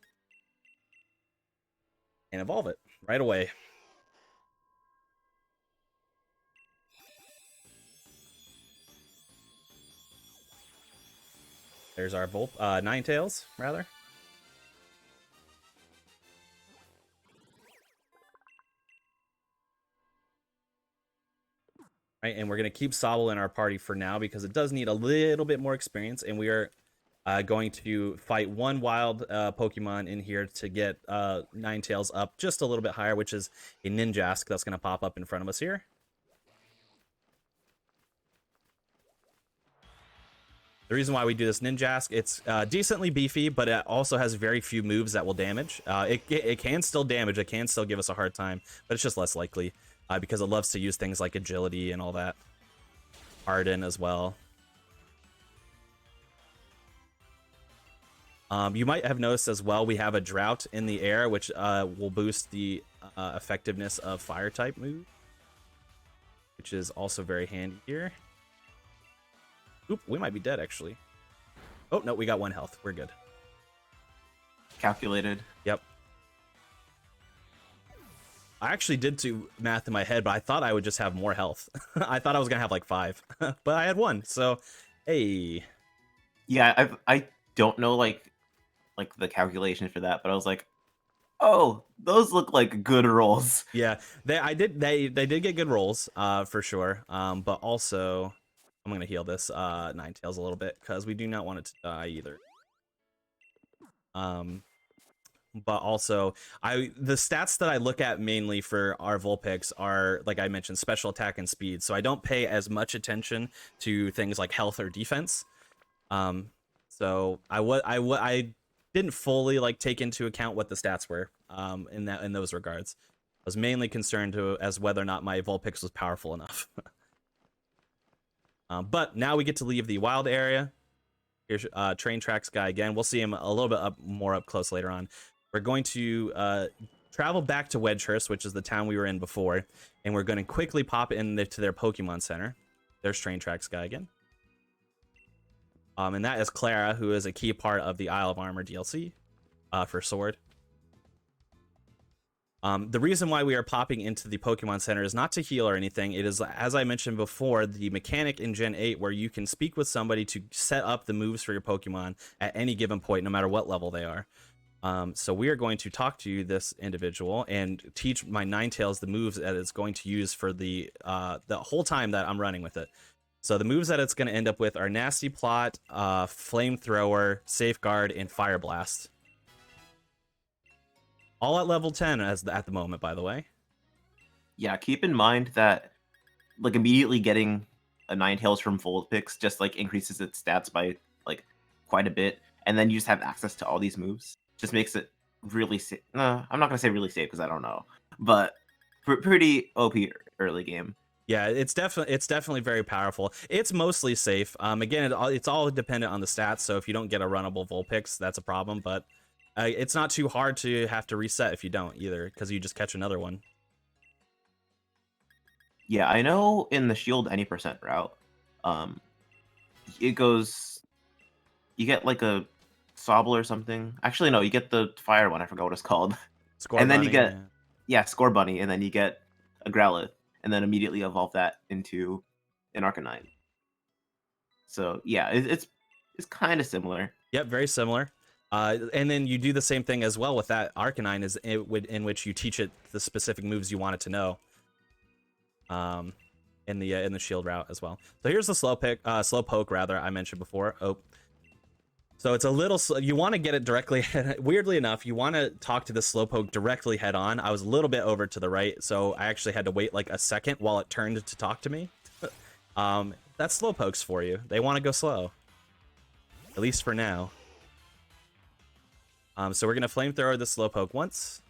And evolve it right away. There's our Ninetales, rather. Right, and we're going to keep Sobble in our party for now because it does need a little bit more experience, and we are going to fight one wild Pokemon in here to get Ninetales up just a little bit higher, which is a Ninjask that's going to pop up in front of us here. The reason why we do this Ninjask, it's decently beefy, but it also has very few moves that will damage. It can still damage, it can still give us a hard time, but it's just less likely. Because it loves to use things like agility and all that. Harden as well. You might have noticed as well, we have a Drought in the air, which will boost the effectiveness of Fire-type moves. Which is also very handy here. Oop, we might be dead, actually. Oh, no, we got 1 health. We're good. Calculated. Yep. I actually did do math in my head, but I thought I would just have more health. I thought I was gonna have like 5, but I had 1. So, hey. Yeah, I don't know like the calculation for that, but I was like, oh, those look like good rolls. Yeah, they did get good rolls, for sure. But also, I'm gonna heal this Ninetales a little bit because we do not want it to die either. But also, the stats that I look at mainly for our Vulpix are, like I mentioned, special attack and speed. So I don't pay as much attention to things like health or defense. So I didn't fully like take into account what the stats were in those regards. I was mainly concerned as whether or not my Vulpix was powerful enough. But now we get to leave the wild area. Here's Train Tracks guy again. We'll see him a little bit more up close later on. We're going to travel back to Wedgehurst, which is the town we were in before, and we're going to quickly pop into their Pokemon Center. There's Train Tracks guy again. And that is Clara, who is a key part of the Isle of Armor DLC for Sword. The reason why we are popping into the Pokemon Center is not to heal or anything. It is, as I mentioned before, the mechanic in Gen 8 where you can speak with somebody to set up the moves for your Pokemon at any given point, no matter what level they are. So we are going to talk to this individual and teach my Ninetales the moves that it's going to use for the whole time that I'm running with it. So the moves that it's going to end up with are Nasty Plot, Flamethrower, Safeguard, and Fire Blast. All at level 10 at the moment, by the way. Yeah, keep in mind that like immediately getting a Ninetales from Vulpix just like increases its stats by like quite a bit, and then you just have access to all these moves. Just makes it really safe. No, I'm not gonna say really safe because I don't know, but pretty OP early game. Yeah, it's definitely very powerful. It's mostly safe. Again, it's all dependent on the stats. So if you don't get a runnable Vulpix, that's a problem. But it's not too hard to have to reset if you don't either, because you just catch another one. Yeah, I know in the Shield any percent route, it goes. You get like a Sobble or something. Actually, no, you get the fire one. I forgot what it's called. Score and then Bunny, you get Score Bunny, and then you get a Growlithe, and then immediately evolve that into an Arcanine. So yeah, it's kind of similar. Yep, very similar. And then you do the same thing as well with that Arcanine, in which you teach it the specific moves you want it to know. In the shield route as well. So here's the Slowpoke rather I mentioned before. Oh, so it's a little. You want to get it directly. Weirdly enough, you want to talk to the Slowpoke directly head on. I was a little bit over to the right, so I actually had to wait like a second while it turned to talk to me. That's Slowpokes for you. They want to go slow, at least for now. So we're gonna flamethrower the Slowpoke once.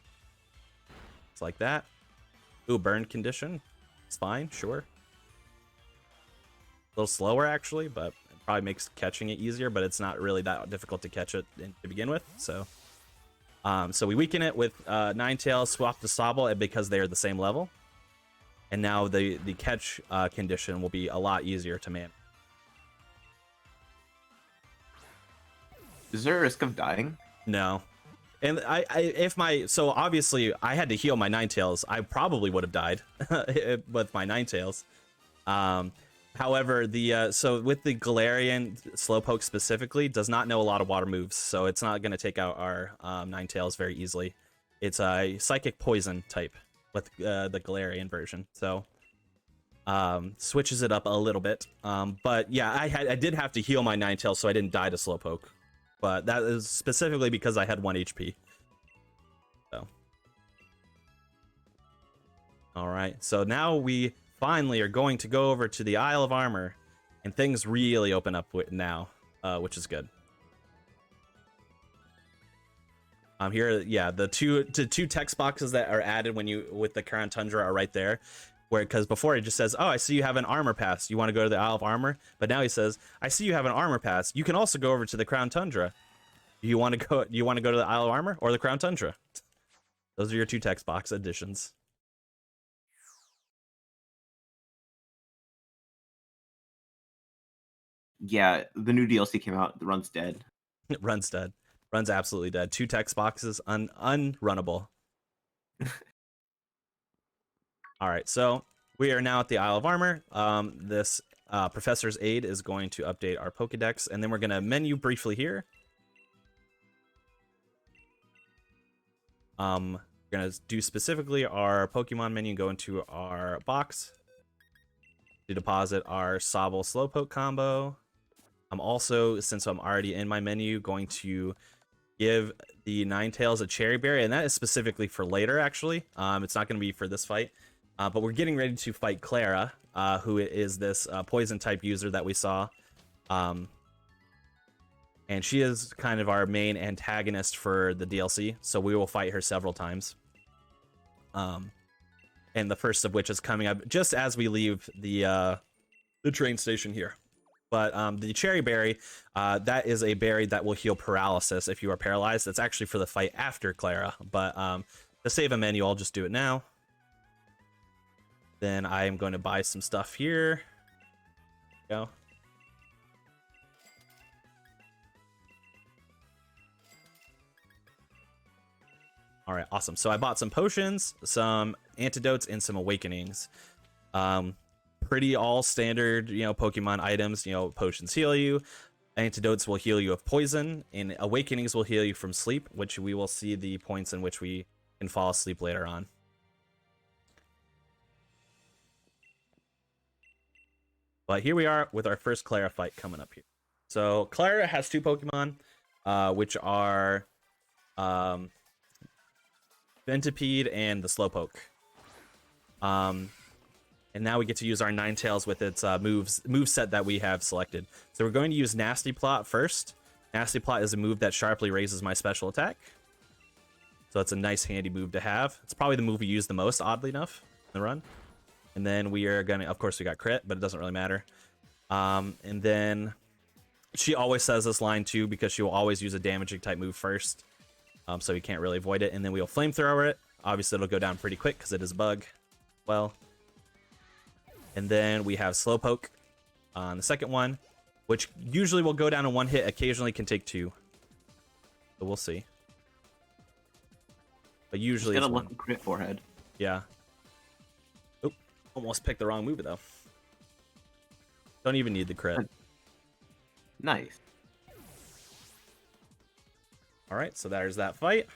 It's like that. Ooh, burn condition. It's fine, sure. A little slower actually, but it probably makes catching it easier, but it's not really that difficult to catch it to begin with. So so we weaken it with Ninetales, swap to Sobble, and because they are the same level. And now the catch condition will be a lot easier to manage. Is there a risk of dying? No. And so obviously I had to heal my Ninetales. I probably would have died with my Ninetales. However, so with the Galarian Slowpoke specifically, does not know a lot of water moves, so it's not going to take out our Ninetales very easily. It's a Psychic Poison type with the Galarian version, so switches it up a little bit. But yeah, I did have to heal my Ninetales so I didn't die to Slowpoke. But that is specifically because I had 1 HP. So. Alright, so now we finally are going to go over to the Isle of Armor. And things really open up now, which is good. Here, yeah, the two text boxes that are added with the Crown Tundra are right there. Because before it just says, oh, I see you have an armor pass. You want to go to the Isle of Armor? But now he says, I see you have an armor pass. You can also go over to the Crown Tundra. Do you want to go to the Isle of Armor or the Crown Tundra? Those are your 2 text box additions. Yeah, the new DLC came out. The run's dead. It runs dead. Runs absolutely dead. 2 text boxes, unrunnable. All right, so we are now at the Isle of Armor. This Professor's Aid is going to update our Pokedex, and then we're going to menu briefly here. We're going to do specifically our Pokemon menu, go into our box to deposit our Sobble Slowpoke combo. I'm also, since I'm already in my menu, going to give the Ninetales a Cherry Berry, and that is specifically for later, actually. It's not going to be for this fight. But we're getting ready to fight Clara, who is this poison type user that we saw. And she is kind of our main antagonist for the DLC, so we will fight her several times. And the first of which is coming up just as we leave the train station here. But the Cherry Berry, that is a berry that will heal paralysis if you are paralyzed. That's actually for the fight after Clara. But to save a menu, I'll just do it now. Then I am going to buy some stuff here. Go. All right, awesome. So I bought some potions, some antidotes, and some awakenings. Pretty all standard, Pokemon items. Potions heal you, antidotes will heal you of poison, and awakenings will heal you from sleep, which we will see the points in which we can fall asleep later on. But here we are with our first Clara fight coming up here. So Clara has 2 Pokemon, which are Venipede and the Slowpoke. And now we get to use our Ninetales with its move set that we have selected. So we're going to use Nasty Plot first. Nasty Plot is a move that sharply raises my special attack. So it's a nice handy move to have. It's probably the move we use the most, oddly enough, in the run. And then we are going to, of course, we got crit, but it doesn't really matter. And then she always says this line too, because she will always use a damaging type move first. So we can't really avoid it. And then we'll flamethrower it. Obviously, it'll go down pretty quick because it is a bug. Well. And then we have Slowpoke on the second one, which usually will go down in 1 hit, occasionally can take 2. So we'll see. But usually it's it's got a 1. lucky crit forehead. Yeah. Oop. Almost picked the wrong move though. Don't even need the crit. Nice. All right, so there's that fight.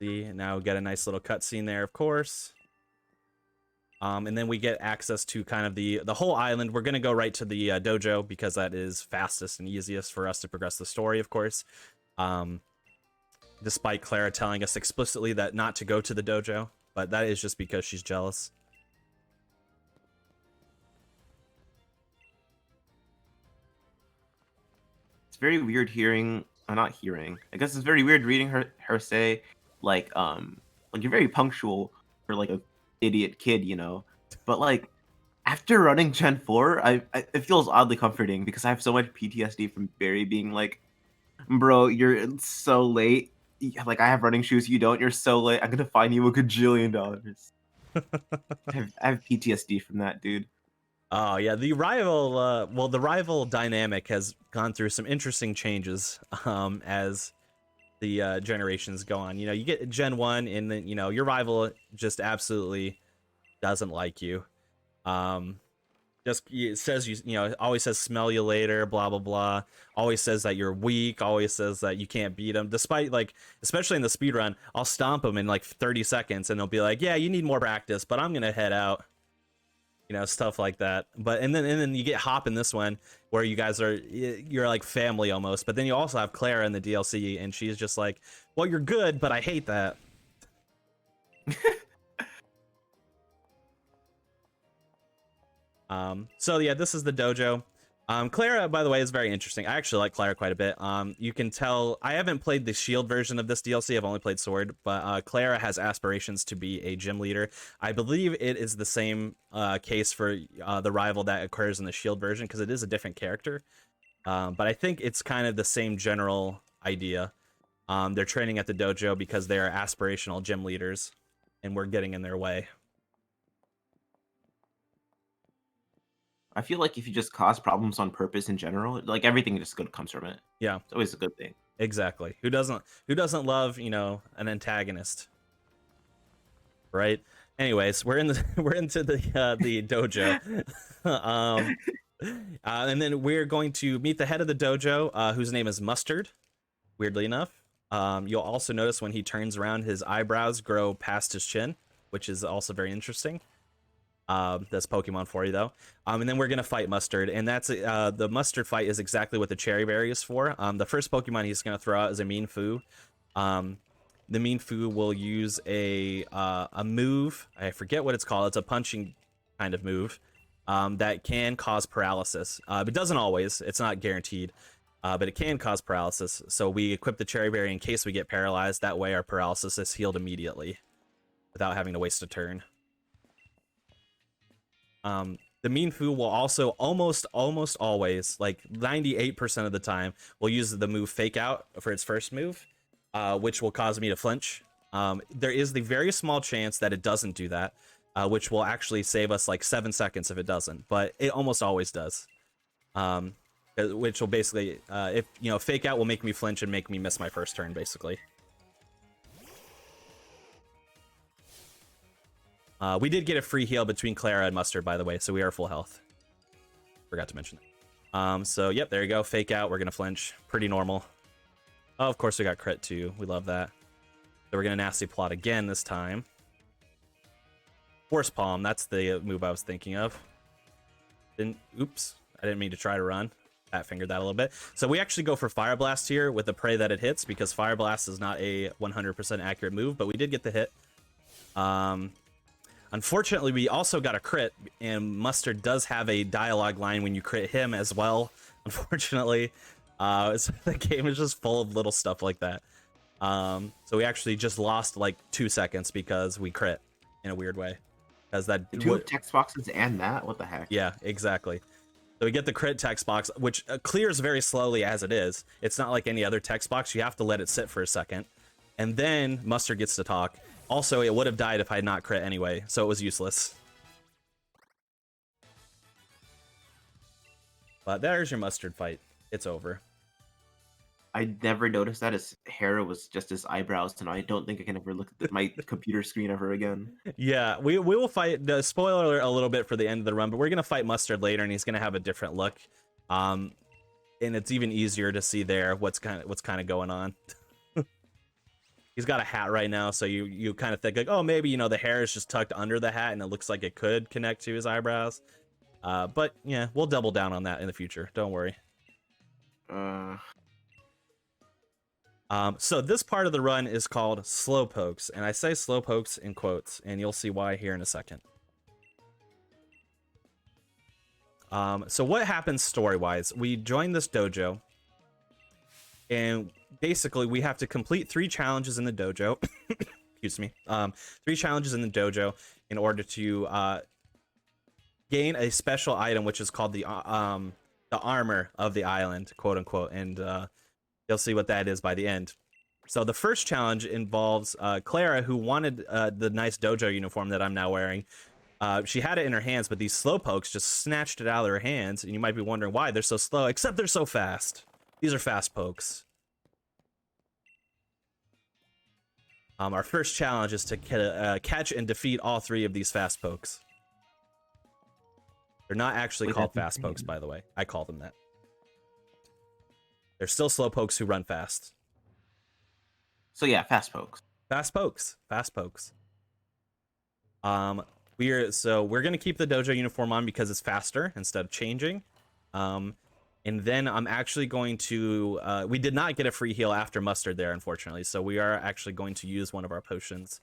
See, now we get a nice little cutscene there, of course. And then we get access to kind of the whole island. We're gonna go right to the dojo because that is fastest and easiest for us to progress the story, of course. Despite Clara telling us explicitly that not to go to the dojo, but that is just because she's jealous. It's very weird hearing, not hearing. I guess it's very weird reading her say, like you're very punctual for like a idiot kid, you know. But like after running Gen 4, it feels oddly comforting because I have so much PTSD from Barry being like, bro, you're so late. Like I have running shoes, you don't. You're so late. I'm gonna fine you $1 gajillion. I have PTSD from that, dude. Oh yeah, the rival the rival dynamic has gone through some interesting changes as the generations go on. You know, you get Gen 1 and then, you know, your rival just absolutely doesn't like you. Just it says you know, always says smell you later, blah blah blah. Always says that you're weak, always says that you can't beat him. Despite, like, especially in the speed run, I'll stomp him in like 30 seconds and they'll be like, "Yeah, you need more practice, but I'm going to head out." You know, stuff like that. But and then you get Hop in this one where you guys are, you're like family almost. But then you also have Clara in the DLC and she's just like, "Well, you're good, but I hate that." So yeah, this is the dojo. Clara, by the way, is very interesting. I actually like Clara quite a bit. You can tell I haven't played the Shield version of this DLC. I've only played Sword, but Clara has aspirations to be a gym leader. I believe it is the same case for the rival that occurs in the Shield version because it is a different character. But I think it's kind of the same general idea. They're training at the dojo because they are aspirational gym leaders, and we're getting in their way. I feel like if you just cause problems on purpose in general, like everything just good comes from it. Yeah, It's always a good thing. exactly. Who doesn't love, you know, an antagonist, right? Anyways, we're in the we're into the dojo. And then we're going to meet the head of the dojo, whose name is Mustard, weirdly enough. You'll also notice when he turns around, his eyebrows grow past his chin, which is also very interesting. That's Pokemon for you, though. And then we're gonna fight Mustard, and that's the Mustard fight is exactly what the Cherry Berry is for. The first Pokemon he's gonna throw out is a Mean Foo. The Mean Foo will use a move. I forget what it's called. It's a punching kind of move that can cause paralysis. It doesn't always. It's not guaranteed, but it can cause paralysis. So we equip the Cherry Berry in case we get paralyzed. That way, our paralysis is healed immediately without having to waste a turn. The Mean Foo will also almost always, like 98% of the time, will use the move Fake Out for its first move, which will cause me to flinch. There is the very small chance that it doesn't do that, which will actually save us like 7 seconds if it doesn't, but it almost always does. Which will basically, if you know, Fake Out will make me flinch and make me miss my first turn, basically. We did get a free heal between Clara and Mustard, by the way, so we are full health. Forgot to mention that. So, yep, there you go. Fake Out. We're going to flinch. Pretty normal. Oh, of course, we got crit, too. We love that. So we're going to Nasty Plot again this time. Force Palm. That's the move I was thinking of. Oops. I didn't mean to try to run. Fat fingered that a little bit. So we actually go for Fire Blast here with the Pray that it hits, because Fire Blast is not a 100% accurate move, but we did get the hit. Unfortunately, we also got a crit, and Mustard does have a dialogue line when you crit him as well, unfortunately. The game is just full of little stuff like that. So we actually just lost like 2 seconds because we crit in a weird way. Because that Two text boxes and that? What the heck? Yeah, exactly. So we get the crit text box, which clears very slowly as it is. It's not like any other text box. You have to let it sit for a second. And then Mustard gets to talk. Also, it would have died if I had not crit anyway, so it was useless. But there's your mustard fight. It's over. I never noticed that his hair was just his eyebrows, and I don't think I can ever look at my computer screen ever again. Yeah, we will fight. The spoiler alert a little bit for the end of the run, but we're gonna fight Mustard later, and he's gonna have a different look. And it's even easier to see there what's kind of going on. He's got a hat right now, so you kind of think like, oh, maybe the hair is just tucked under the hat, and it looks like it could connect to his eyebrows. But yeah, we'll double down on that in the future. Don't worry. So this part of the run is called Slowpokes, and I say Slowpokes in quotes, and you'll see why here in a second. So what happens story-wise? We join this dojo, and basically we have to complete 3 challenges in the dojo. Excuse me. 3 challenges in the dojo in order to gain a special item, which is called the armor of the island, quote unquote, and you'll see what that is by the end. So the first challenge involves Clara, who wanted the nice dojo uniform that I'm now wearing. She had it in her hands, but these slowpokes just snatched it out of her hands, and you might be wondering why they're so slow, except they're so fast. These are fast pokes. Our first challenge is to catch and defeat all 3 of these fast pokes. They're not actually called fast pokes, by the way. I call them that. They're still slow pokes who run fast. So yeah, fast pokes. Fast pokes. Fast pokes. We're gonna keep the dojo uniform on because it's faster instead of changing. And then I'm actually going to we did not get a free heal after Mustard there, unfortunately. So we are actually going to use one of our potions.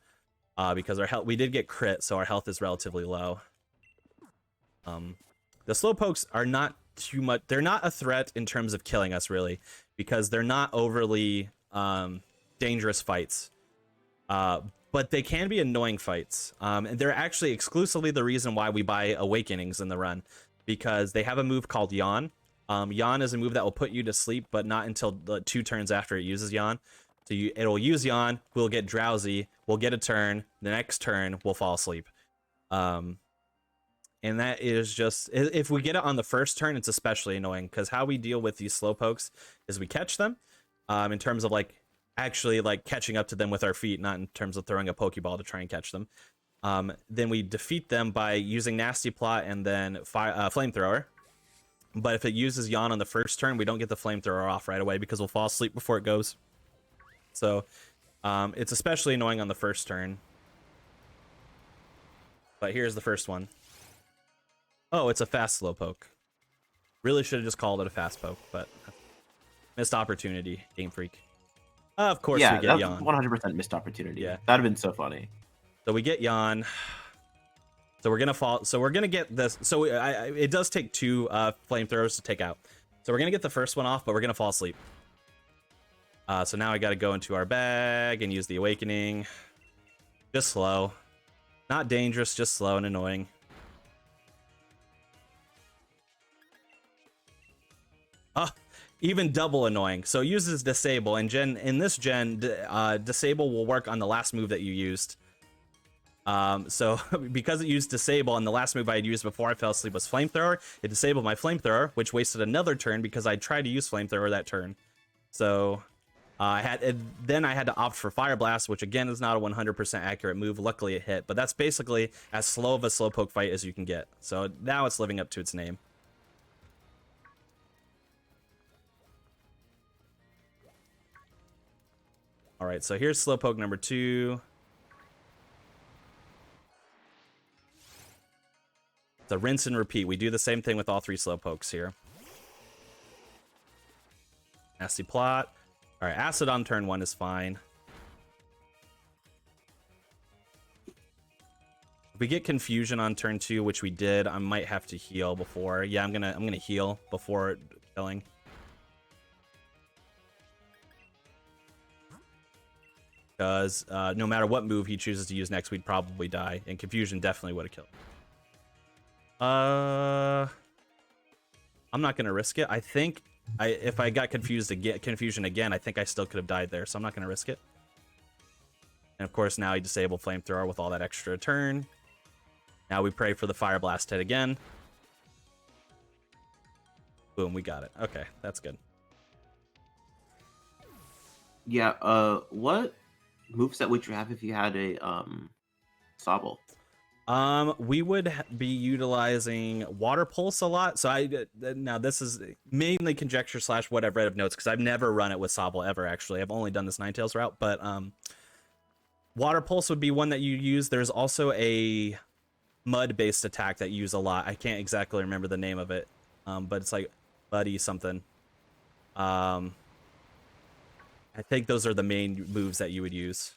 Because our health, we did get crit, so our health is relatively low. The slowpokes are not too much. They're not a threat in terms of killing us, really, because they're not overly dangerous fights. But they can be annoying fights. And they're actually exclusively the reason why we buy Awakenings in the run, because they have a move called Yawn. Yawn is a move that will put you to sleep, but not until the 2 turns after it uses Yawn. So it'll use Yawn, we'll get drowsy, we'll get a turn, the next turn, we'll fall asleep. And that is just, if we get it on the first turn, it's especially annoying, because how we deal with these slowpokes is we catch them, in terms of actually catching up to them with our feet, not in terms of throwing a Pokeball to try and catch them. Then we defeat them by using Nasty Plot and then Flamethrower. But if it uses Yawn on the first turn, we don't get the Flamethrower off right away because we'll fall asleep before it goes. So it's especially annoying on the first turn. But here's the first one. Oh, it's a fast slowpoke. Really should have just called it a fast poke, but missed opportunity, Game Freak. Of course, we get Yawn. 100% missed opportunity. Yeah, that'd have been so funny. So we get Yawn. So we're gonna fall. So we're gonna get this. So it does take 2 flamethrowers to take out. So we're gonna get the first one off, but we're gonna fall asleep. So now I got to go into our bag and use the Awakening. Just slow, not dangerous, just slow and annoying. Even double annoying. So it uses Disable, and in this gen, Disable will work on the last move that you used. So because it used Disable, and the last move I had used before I fell asleep was Flamethrower, it disabled my Flamethrower, which wasted another turn because I tried to use Flamethrower that turn. So then I had to opt for Fire Blast, which again is not a 100% accurate move. Luckily it hit, but that's basically as slow of a slowpoke fight as you can get. So now it's living up to its name. All right, so here's slowpoke number 2. It's a rinse and repeat. We do the same thing with all 3 slowpokes here. Nasty Plot. All right, Acid on turn 1 is fine. If we get Confusion on turn 2, which we did, I might have to heal before. Yeah, I'm gonna heal before killing. Because no matter what move he chooses to use next, we'd probably die, and Confusion definitely would have killed. I'm not gonna risk it. I think if I got Confusion again, I think I still could have died there, so I'm not gonna risk it. And of course, now he disabled Flamethrower with all that extra turn. Now we pray for the Fire Blast hit again. Boom, we got it. Okay, that's good. Yeah. What moveset would you have if you had a Sobble? We would be utilizing Water Pulse a lot. So now this is mainly conjecture slash what I've read of notes because I've never run it with Sobble ever. Actually, I've only done this Ninetales route, but Water Pulse would be one that you use. There's also a mud-based attack that you use a lot. I can't exactly remember the name of it, but it's like Buddy something. I think those are the main moves that you would use.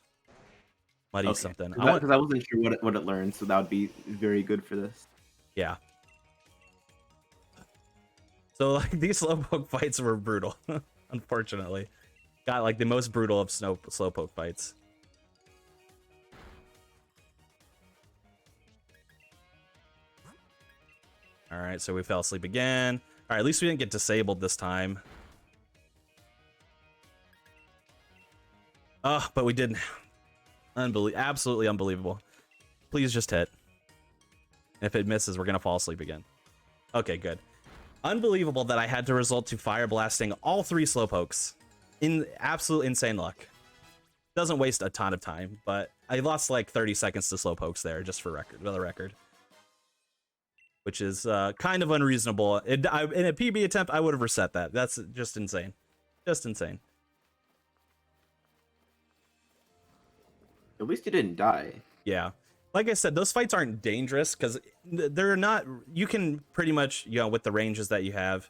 Muddy something. Because I wasn't sure what it learned, so that would be very good for this. Yeah. So like these slowpoke fights were brutal, unfortunately. Got like the most brutal of slowpoke fights. All right, so we fell asleep again. All right, at least we didn't get disabled this time. Oh, but we did. Absolutely unbelievable. Please just hit. If it misses, we're gonna fall asleep again. Okay, good. Unbelievable that I had to resort to fire blasting all 3 slowpokes. In absolute insane luck. Doesn't waste a ton of time, but I lost like 30 seconds to slowpokes there, just for the record. Which is kind of unreasonable. In a PB attempt, I would have reset that. That's just insane. Just insane. At least you didn't die. Yeah. Like I said, those fights aren't dangerous because they're not. You can pretty much, with the ranges that you have,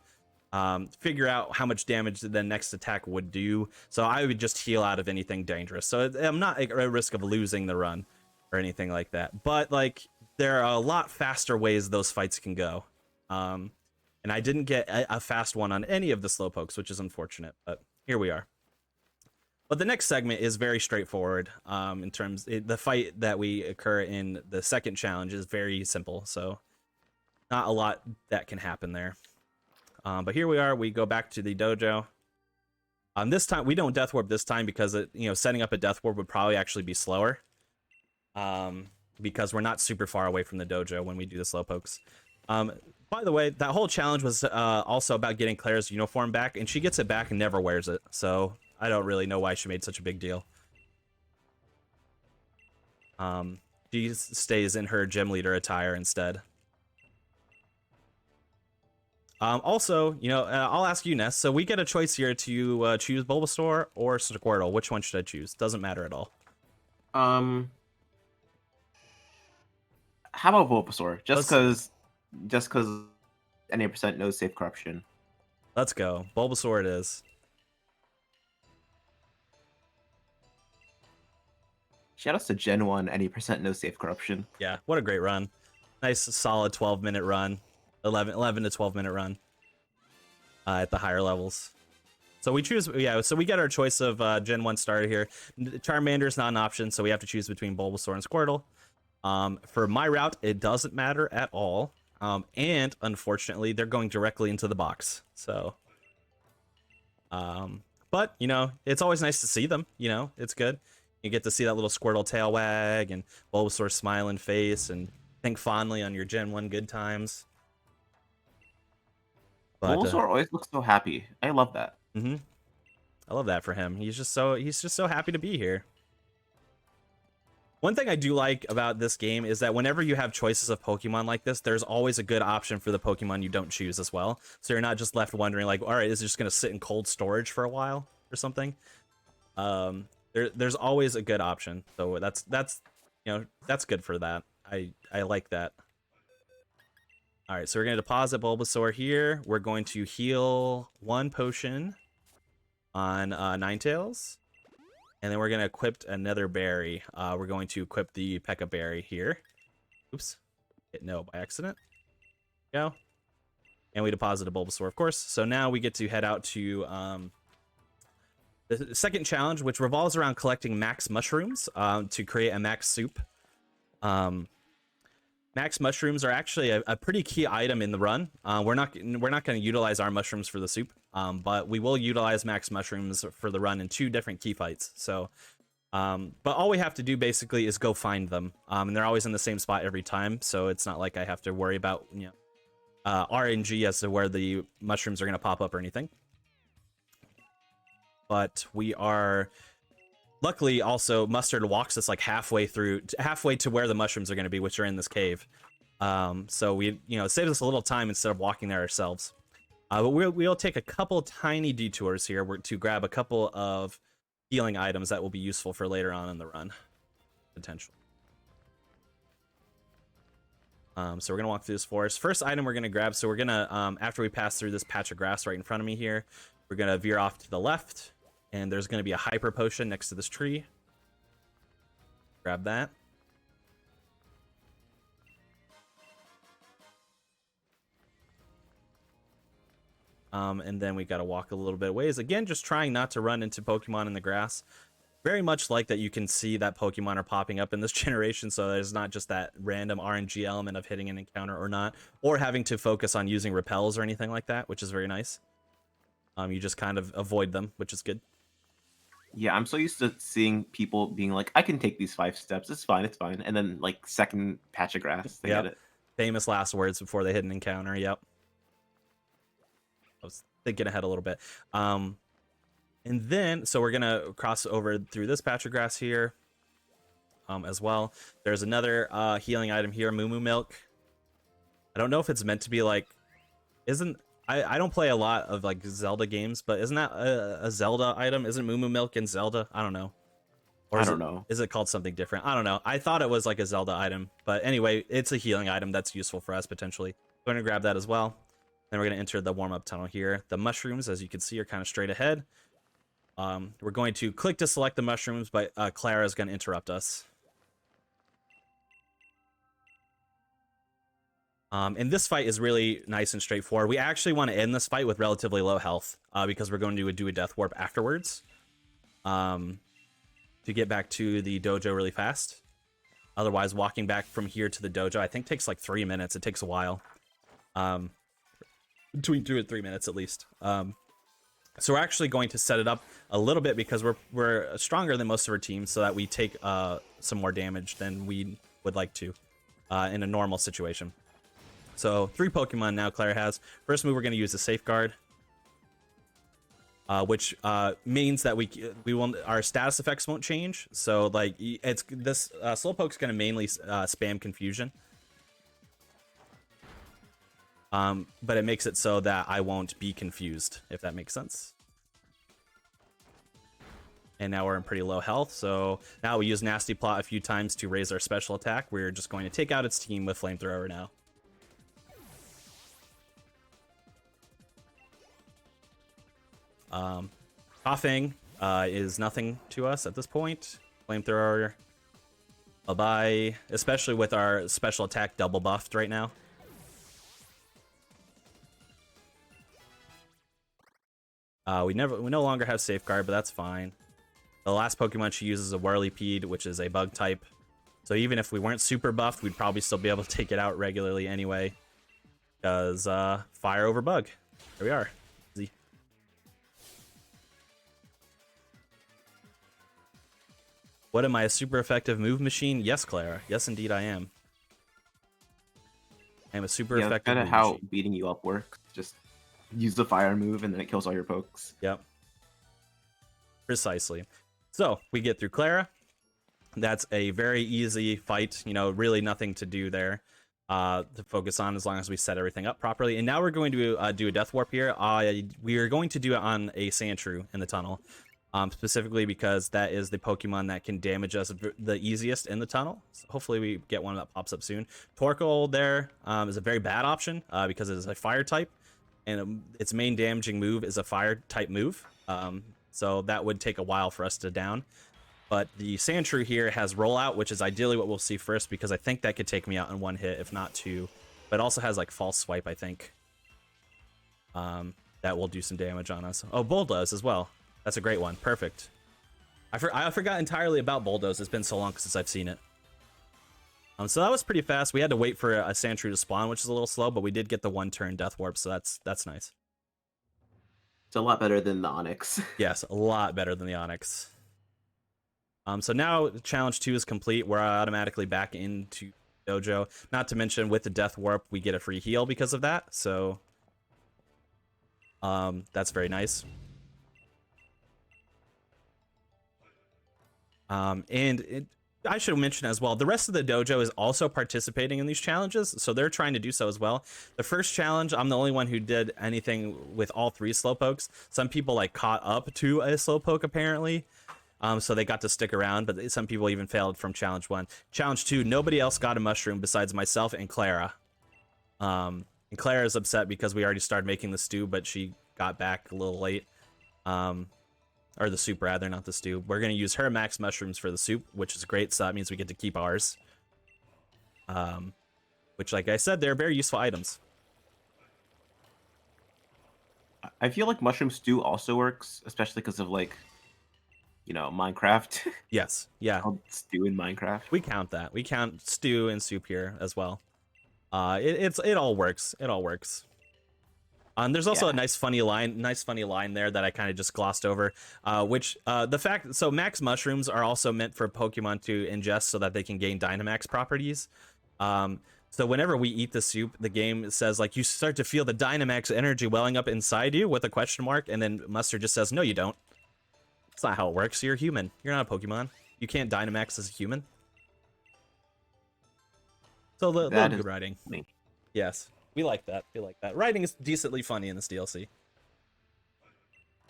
figure out how much damage the next attack would do. So I would just heal out of anything dangerous. So I'm not at risk of losing the run or anything like that. But like, there are a lot faster ways those fights can go. And I didn't get a fast one on any of the slowpokes, which is unfortunate. But here we are. But the next segment is very straightforward in terms the fight that we occur in the second challenge is very simple, so not a lot that can happen there. But here we are. We go back to the dojo. This time we don't death warp this time because setting up a death warp would probably actually be slower. Because we're not super far away from the dojo when we do the slowpokes. By the way, that whole challenge was also about getting Claire's uniform back, and she gets it back and never wears it. So I don't really know why she made such a big deal. She stays in her gym leader attire instead. Also, I'll ask you, Ness. So we get a choice here to choose Bulbasaur or Squirtle. Which one should I choose? Doesn't matter at all. How about Bulbasaur? Just because 98% no safe corruption. Let's go. Bulbasaur it is. Shout out to Gen 1, any percent no safe corruption. Yeah, what a great run. Nice, solid 12-minute run. 11 to 12-minute run at the higher levels. So we choose, so we get our choice of Gen 1 starter here. Charmander's not an option, so we have to choose between Bulbasaur and Squirtle. For my route, it doesn't matter at all. And unfortunately, they're going directly into the box. So, but, it's always nice to see them. It's good. You get to see that little Squirtle tail wag and Bulbasaur's smiling face and think fondly on your Gen 1 good times. But, Bulbasaur always looks so happy. I love that. I love that for him. He's just so happy to be here. One thing I do like about this game is that whenever you have choices of Pokemon like this, there's always a good option for the Pokemon you don't choose as well. So you're not just left wondering like, all right, is it just going to sit in cold storage for a while or something? There's always a good option. So that's good for that. I like that. All right, so we're going to deposit Bulbasaur here. We're going to heal 1 potion on Ninetales. And then we're going to equip another berry. We're going to equip the P.E.K.K.A. berry here. Oops. Hit no by accident. Go. And we deposit a Bulbasaur, of course. So now we get to head out to the second challenge, which revolves around collecting max mushrooms to create a max soup. Max mushrooms are actually a pretty key item in the run. We're not going to utilize our mushrooms for the soup, but we will utilize max mushrooms for the run in 2 different key fights. So, but all we have to do basically is go find them, and they're always in the same spot every time. So it's not like I have to worry about RNG as to where the mushrooms are going to pop up or anything. But we are luckily also Mustard walks us like halfway to where the mushrooms are going to be, which are in this cave. So we, it saves us a little time instead of walking there ourselves. But we'll take a couple tiny detours here to grab a couple of healing items that will be useful for later on in the run, potentially. So we're gonna walk through this forest. First item we're gonna grab. So we're gonna after we pass through this patch of grass right in front of me here, we're gonna veer off to the left, and there's gonna be a hyper potion next to this tree. Grab that. And then we got to walk a little bit of ways. Again, just trying not to run into Pokemon in the grass. Very much like that you can see that Pokemon are popping up in this generation, so there's not just that random RNG element of hitting an encounter or not, or having to focus on using repels or anything like that, which is very nice. You just kind of avoid them, which is good. Yeah, I'm so used to seeing people being like, I can take these 5 steps, it's fine. And then, like, second patch of grass, they get it. Famous last words before they hit an encounter, yep. I was thinking ahead a little bit. And then, so we're going to cross over through this patch of grass here as well. There's another healing item here, Moo Moo Milk. I don't know if it's meant to be like, I don't play a lot of like Zelda games, but isn't that a Zelda item? Isn't Moo Moo Milk in Zelda? I don't know. Or I don't know. Is it called something different? I don't know. I thought it was like a Zelda item, but anyway, it's a healing item that's useful for us potentially. We're going to grab that as well. Then we're going to enter the warm-up tunnel here. The mushrooms, as you can see, are kind of straight ahead. We're going to click to select the mushrooms, but Clara is going to interrupt us. And this fight is really nice and straightforward. We actually want to end this fight with relatively low health because we're going to do a death warp afterwards to get back to the dojo really fast. Otherwise, walking back from here to the dojo, I think takes like 3 minutes. It takes a while. Between 2 and 3 minutes at least. So we're actually going to set it up a little bit because we're stronger than most of our teams, so that we take some more damage than we would like to in a normal situation. So 3 Pokemon now Claire has. First move, we're going to use the Safeguard, which means that we won't, our status effects won't change. So like it's this Slowpoke's going to mainly spam Confusion. But it makes it so that I won't be confused, if that makes sense. And now we're in pretty low health, so now we use Nasty Plot a few times to raise our special attack. We're just going to take out its team with Flamethrower now. Coughing is nothing to us at this point. Flamethrower, bye-bye, especially with our special attack double buffed right now. We no longer have Safeguard, but that's fine. The last Pokemon she uses is a Whirlipede, which is a bug type. So even if we weren't super buffed, we'd probably still be able to take it out regularly anyway. Because fire over bug. Here we are. Easy. What am I, a super effective move machine? Yes, Clara. Yes, indeed I am. I am a super effective move machine. That's kind of how beating you up works. Just use the fire move and then it kills all your pokes. Yep. Precisely. So we get through Clara. That's a very easy fight. Really nothing to do there to focus on as long as we set everything up properly. And now we're going to do a Death Warp here. We are going to do it on a Sandshrew in the tunnel. Specifically because that is the Pokemon that can damage us the easiest in the tunnel. So hopefully we get one that pops up soon. Torkoal there is a very bad option because it is a fire type. And its main damaging move is a fire type move. So that would take a while for us to down. But the Sandshrew here has Rollout, which is ideally what we'll see first, because I think that could take me out in 1 hit, if not 2. But it also has like False Swipe, I think. That will do some damage on us. Oh, Bulldoze as well. That's a great one. Perfect. I forgot entirely about Bulldoze. It's been so long since I've seen it. So that was pretty fast. We had to wait for a Sandshrew to spawn, which is a little slow, but we did get the 1-turn Death Warp, so that's nice. It's a lot better than the Onix. Yes, a lot better than the Onix. So now challenge 2 is complete. We're automatically back into dojo. Not to mention with the Death Warp, we get a free heal because of that. So that's very nice. I should mention as well, the rest of the dojo is also participating in these challenges, so they're trying to do so as well. The first challenge, I'm the only one who did anything with all 3 slowpokes. Some people like caught up to a slowpoke apparently, so they got to stick around, but some people even failed from challenge 1. Challenge 2, nobody else got a mushroom besides myself and Clara. And Clara is upset because we already started making the stew, but she got back a little late. Or the soup rather, not the stew. We're going to use her max mushrooms for the soup, which is great, so that means we get to keep ours. Which, like I said, they're very useful items. I feel like mushroom stew also works, especially because of, like, you know, Minecraft. Yes, yeah. Called stew in Minecraft. We count that. We count stew and soup here as well. It all works. It all works. There's also a nice funny line there that I kind of just glossed over, so max mushrooms are also meant for Pokemon to ingest so that they can gain Dynamax properties. So whenever we eat the soup, the game says like you start to feel the Dynamax energy welling up inside you with a question mark, and then Mustard just says, no, you don't. That's not how it works. You're a human. You're not a Pokemon. You can't Dynamax as a human. So little good writing. Me. Yes. We like that. We like that. Writing is decently funny in this DLC.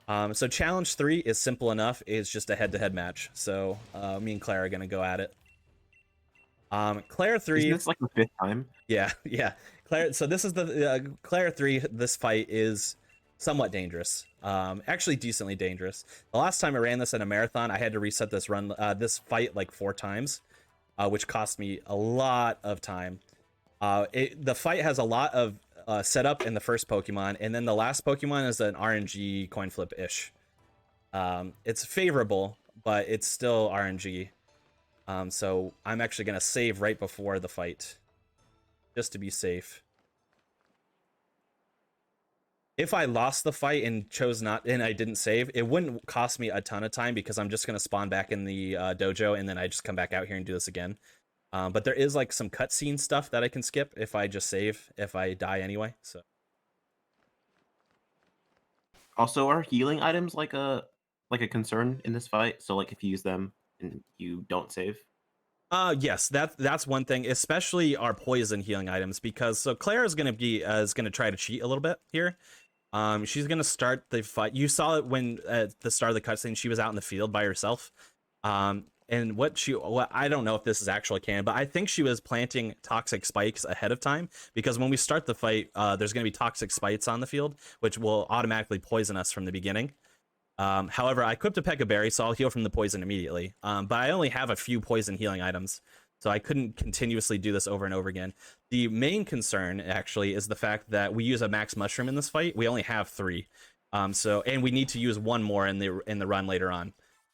So challenge 3 is simple enough. It's just a head-to-head match. So me and Claire are gonna go at it. Claire 3. Isn't this like the 5th time? Yeah, yeah. Claire. So this is the Claire 3. This fight is somewhat dangerous. Actually, decently dangerous. The last time I ran this in a marathon, I had to reset this this fight like 4 times, which cost me a lot of time. The fight has a lot of setup in the first Pokemon, and then the last Pokemon is an RNG coin flip-ish. It's favorable, but it's still RNG. So I'm actually going to save right before the fight, just to be safe. If I lost the fight and I didn't save, it wouldn't cost me a ton of time because I'm just going to spawn back in the dojo, and then I just come back out here and do this again. But there is like some cutscene stuff that I can skip if I just save, if I die anyway. So also, are healing items like a concern in this fight? So like if you use them and you don't save? Yes, that's one thing, especially our poison healing items, because so Claire is gonna try to cheat a little bit here. She's gonna start the fight. You saw it when at the start of the cutscene she was out in the field by herself. And what I don't know if this is actually canon, but I think she was planting toxic spikes ahead of time, because when we start the fight, there's going to be toxic spikes on the field, which will automatically poison us from the beginning. However, I equipped a Pekka Berry, so I'll heal from the poison immediately. But I only have a few poison healing items, so I couldn't continuously do this over and over again. The main concern, actually, is the fact that we use a max mushroom in this fight. We only have 3. And we need to use 1 more in the run later on.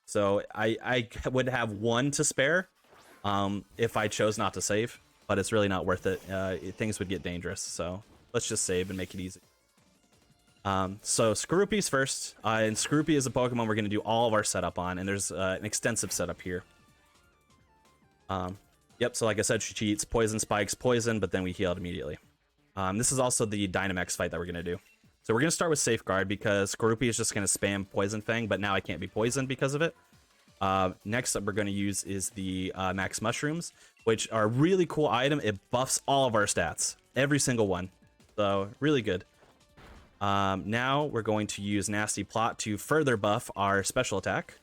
So I would have 1 to spare if I chose not to save, but it's really not worth it. Things would get dangerous, so let's just save and make it easy. So Skorupi's first, and Skorupi is a Pokemon we're going to do all of our setup on, and there's an extensive setup here. Yep, so like I said, she cheats, poison spikes, poison, but then we heal it immediately. This is also the Dynamax fight that we're going to do. So we're going to start with Safeguard because Skorupi is just going to spam Poison Fang, but now I can't be poisoned because of it. Next up we're going to use is the Max Mushrooms, which are a really cool item. It buffs all of our stats, every single one. So really good. Now we're going to use Nasty Plot to further buff our special attack.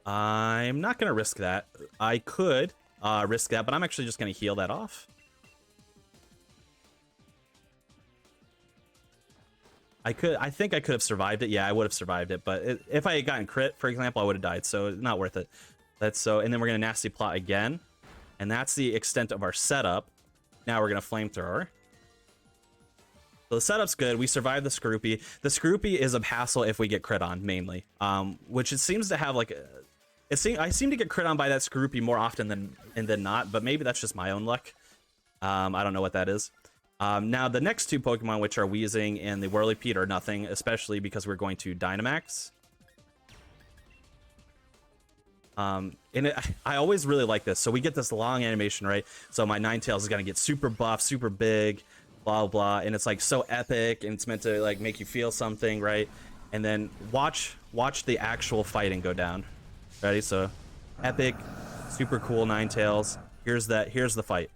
I'm not going to risk that. I could risk that, but I'm actually just going to heal that off. I think I could have survived it. Yeah, I would have survived it, but if I had gotten crit, for example, I would have died, so it's not worth it. And then we're going to Nasty Plot again, and that's the extent of our setup. Now we're going to Flamethrower. So the setup's good. We survived the Skorupi. The Skorupi is a hassle if we get crit on, mainly, which it seems to have like... I seem to get crit on by that Skorupi more often than not, but maybe that's just my own luck. I don't know what that is. Now, the next 2 Pokemon, which are Weezing and the Whirlipede, are nothing, especially because we're going to Dynamax. And I always really like this. So we get this long animation, right? So my Ninetales is gonna get super buff, super big, blah blah, and it's like so epic, and it's meant to like make you feel something, right? And then watch the actual fighting go down. Ready? So epic, super cool Ninetales. Here's the fight.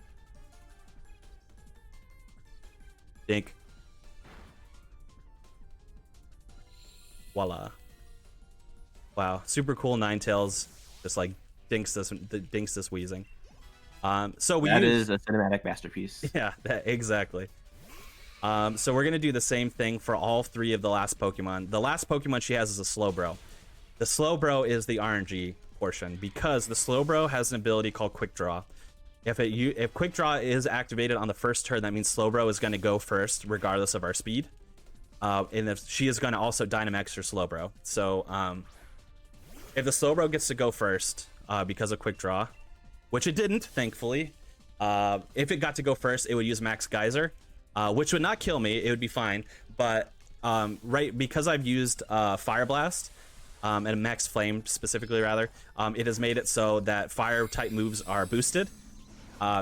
Dink. Voila. Wow, super cool Ninetales. Just like dinks this wheezing. So we That use is a cinematic masterpiece. yeah, exactly. So we're gonna do the same thing for all 3 of the last Pokemon. The last Pokemon she has is a Slowbro. The Slowbro is the RNG portion because the Slowbro has an ability called Quick Draw. If Quick Draw is activated on the first turn, that means Slowbro is going to go first, regardless of our speed. And if she is going to also Dynamax her Slowbro. So if the Slowbro gets to go first because of Quick Draw, which it didn't, thankfully, if it got to go first, it would use Max Geyser, which would not kill me. It would be fine. But right, because I've used Fire Blast, and Max Flame specifically, rather, it has made it so that fire type moves are boosted,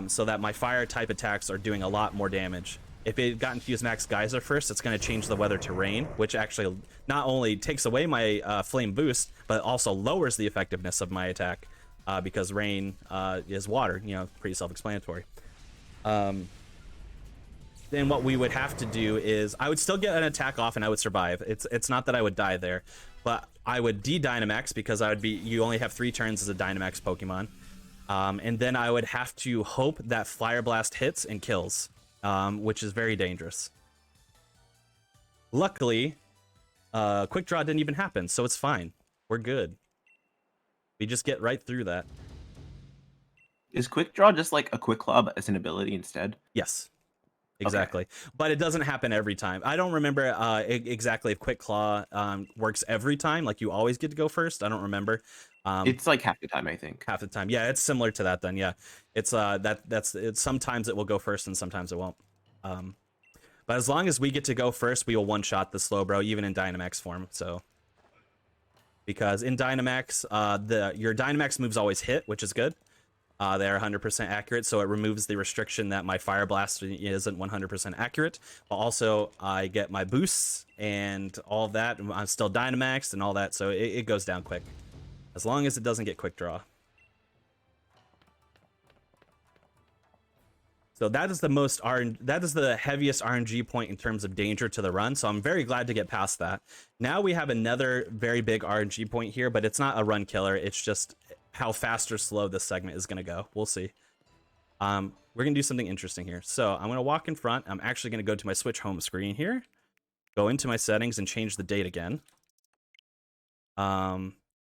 so that my fire type attacks are doing a lot more damage. If it got to use Max Geyser first, it's going to change the weather to rain, which actually not only takes away my flame boost, but also lowers the effectiveness of my attack, because rain is water, pretty self-explanatory. Then what we would have to do is I would still get an attack off and I would survive. It's not that I would die there, but I would de-Dynamax because you only have 3 turns as a Dynamax Pokemon. And then I would have to hope that Fire Blast hits and kills, which is very dangerous. Luckily, Quick Draw didn't even happen, so it's fine. We're good. We just get right through that. Is Quick Draw just like a Quick Club as an ability instead? Yes. Exactly. Okay. But it doesn't happen every time. I don't remember exactly if Quick Claw works every time, like you always get to go first. I don't remember. It's like half the time, I think. Half the time. Yeah, it's similar to that then. Yeah. It's sometimes it will go first and sometimes it won't. But as long as we get to go first, we will one-shot the Slowbro even in Dynamax form. So because in Dynamax, your Dynamax moves always hit, which is good. They're 100% accurate, so it removes the restriction that my Fire Blast isn't 100% accurate. But also, I get my boosts and all of that. I'm still Dynamaxed and all that, so it goes down quick. As long as it doesn't get Quick Draw. So that is the heaviest RNG point in terms of danger to the run, so I'm very glad to get past that. Now we have another very big RNG point here, but it's not a run killer, it's just how fast or slow this segment is going to go. We'll see. We're going to do something interesting here. So I'm going to walk in front. I'm actually going to go to my Switch home screen here, go into my settings and change the date again.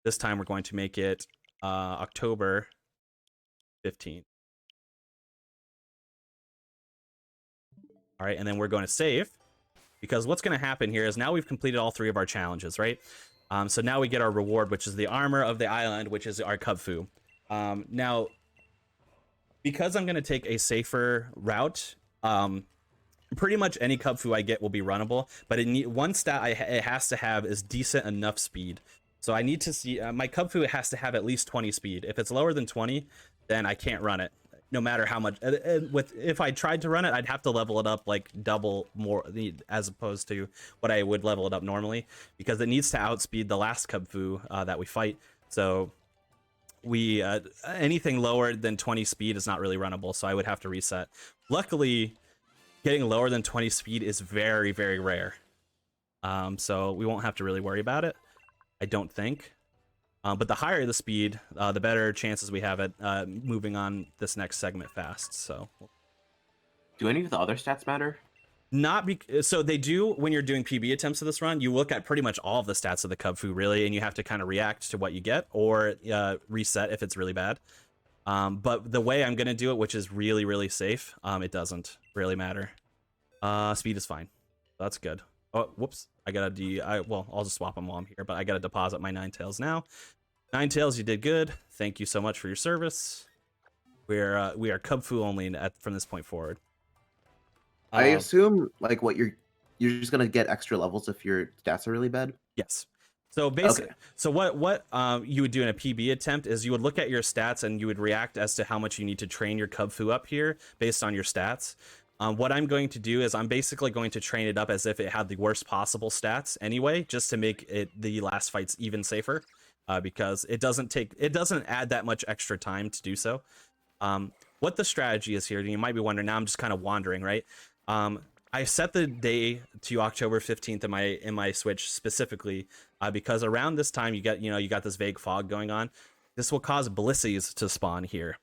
This time we're going to make it October 15th. All right, and then we're going to save, because what's going to happen here is now we've completed all 3 of our challenges, right? So now we get our reward, which is the armor of the island, which is our Kubfu. Now, because I'm going to take a safer route, pretty much any Kubfu I get will be runnable, but one stat it has to have is decent enough speed. So I need to see, my Kubfu has to have at least 20 speed. If it's lower than 20, then I can't run it. No matter how much, if I tried to run it, I'd have to level it up like double more as opposed to what I would level it up normally, because it needs to outspeed the last Kubfu that we fight. So anything lower than 20 speed is not really runnable, so I would have to reset. Luckily, getting lower than 20 speed is very, very rare. So we won't have to really worry about it, I don't think. But the higher the speed, the better chances we have at moving on this next segment fast. So, do any of the other stats matter? So they do when you're doing PB attempts of this run. You look at pretty much all of the stats of the Kubfu, really, and you have to kind of react to what you get or reset if it's really bad. But the way I'm going to do it, which is really, really safe, it doesn't really matter. Speed is fine. That's good. Oh, whoops. I'll just swap them while I'm here, but I got to deposit my Ninetales now. Ninetales, you did good. Thank you so much for your service. We are Kubfu only from this point forward. I assume like what you're just gonna get extra levels if your stats are really bad. Yes. So basically, Okay. so what you would do in a PB attempt is you would look at your stats and you would react as to how much you need to train your Cub Fu up here based on your stats. What I'm going to do is I'm basically going to train it up as if it had the worst possible stats anyway, just to make it the last fights even safer, because it doesn't add that much extra time to do so. What the strategy is here, you might be wondering. Now I'm just kind of wandering, right? I set the day to October 15th in my Switch specifically because around this time you got this vague fog going on. This will cause Blissies to spawn here.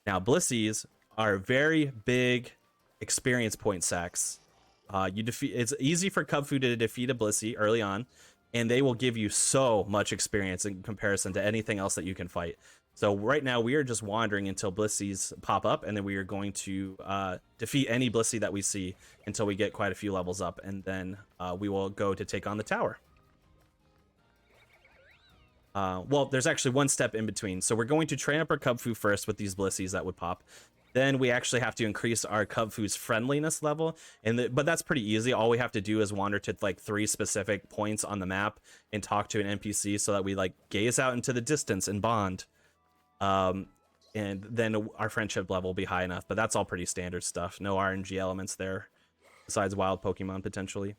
Now Blissies are very big experience point sacks. It's easy for Cub Fu to defeat a Blissey early on, and they will give you so much experience in comparison to anything else that you can fight. So right now we are just wandering until Blissies pop up, and then we are going to defeat any Blissey that we see until we get quite a few levels up, and then we will go to take on the tower. Well, there's actually one step in between. So we're going to train up our Cub Fu first with these Blissies that would pop. Then we actually have to increase our Cub Fu's friendliness level, but that's pretty easy. All we have to do is wander to like 3 specific points on the map and talk to an NPC so that we like gaze out into the distance and bond. And then our friendship level will be high enough, but that's all pretty standard stuff. No RNG elements there, besides wild Pokemon potentially.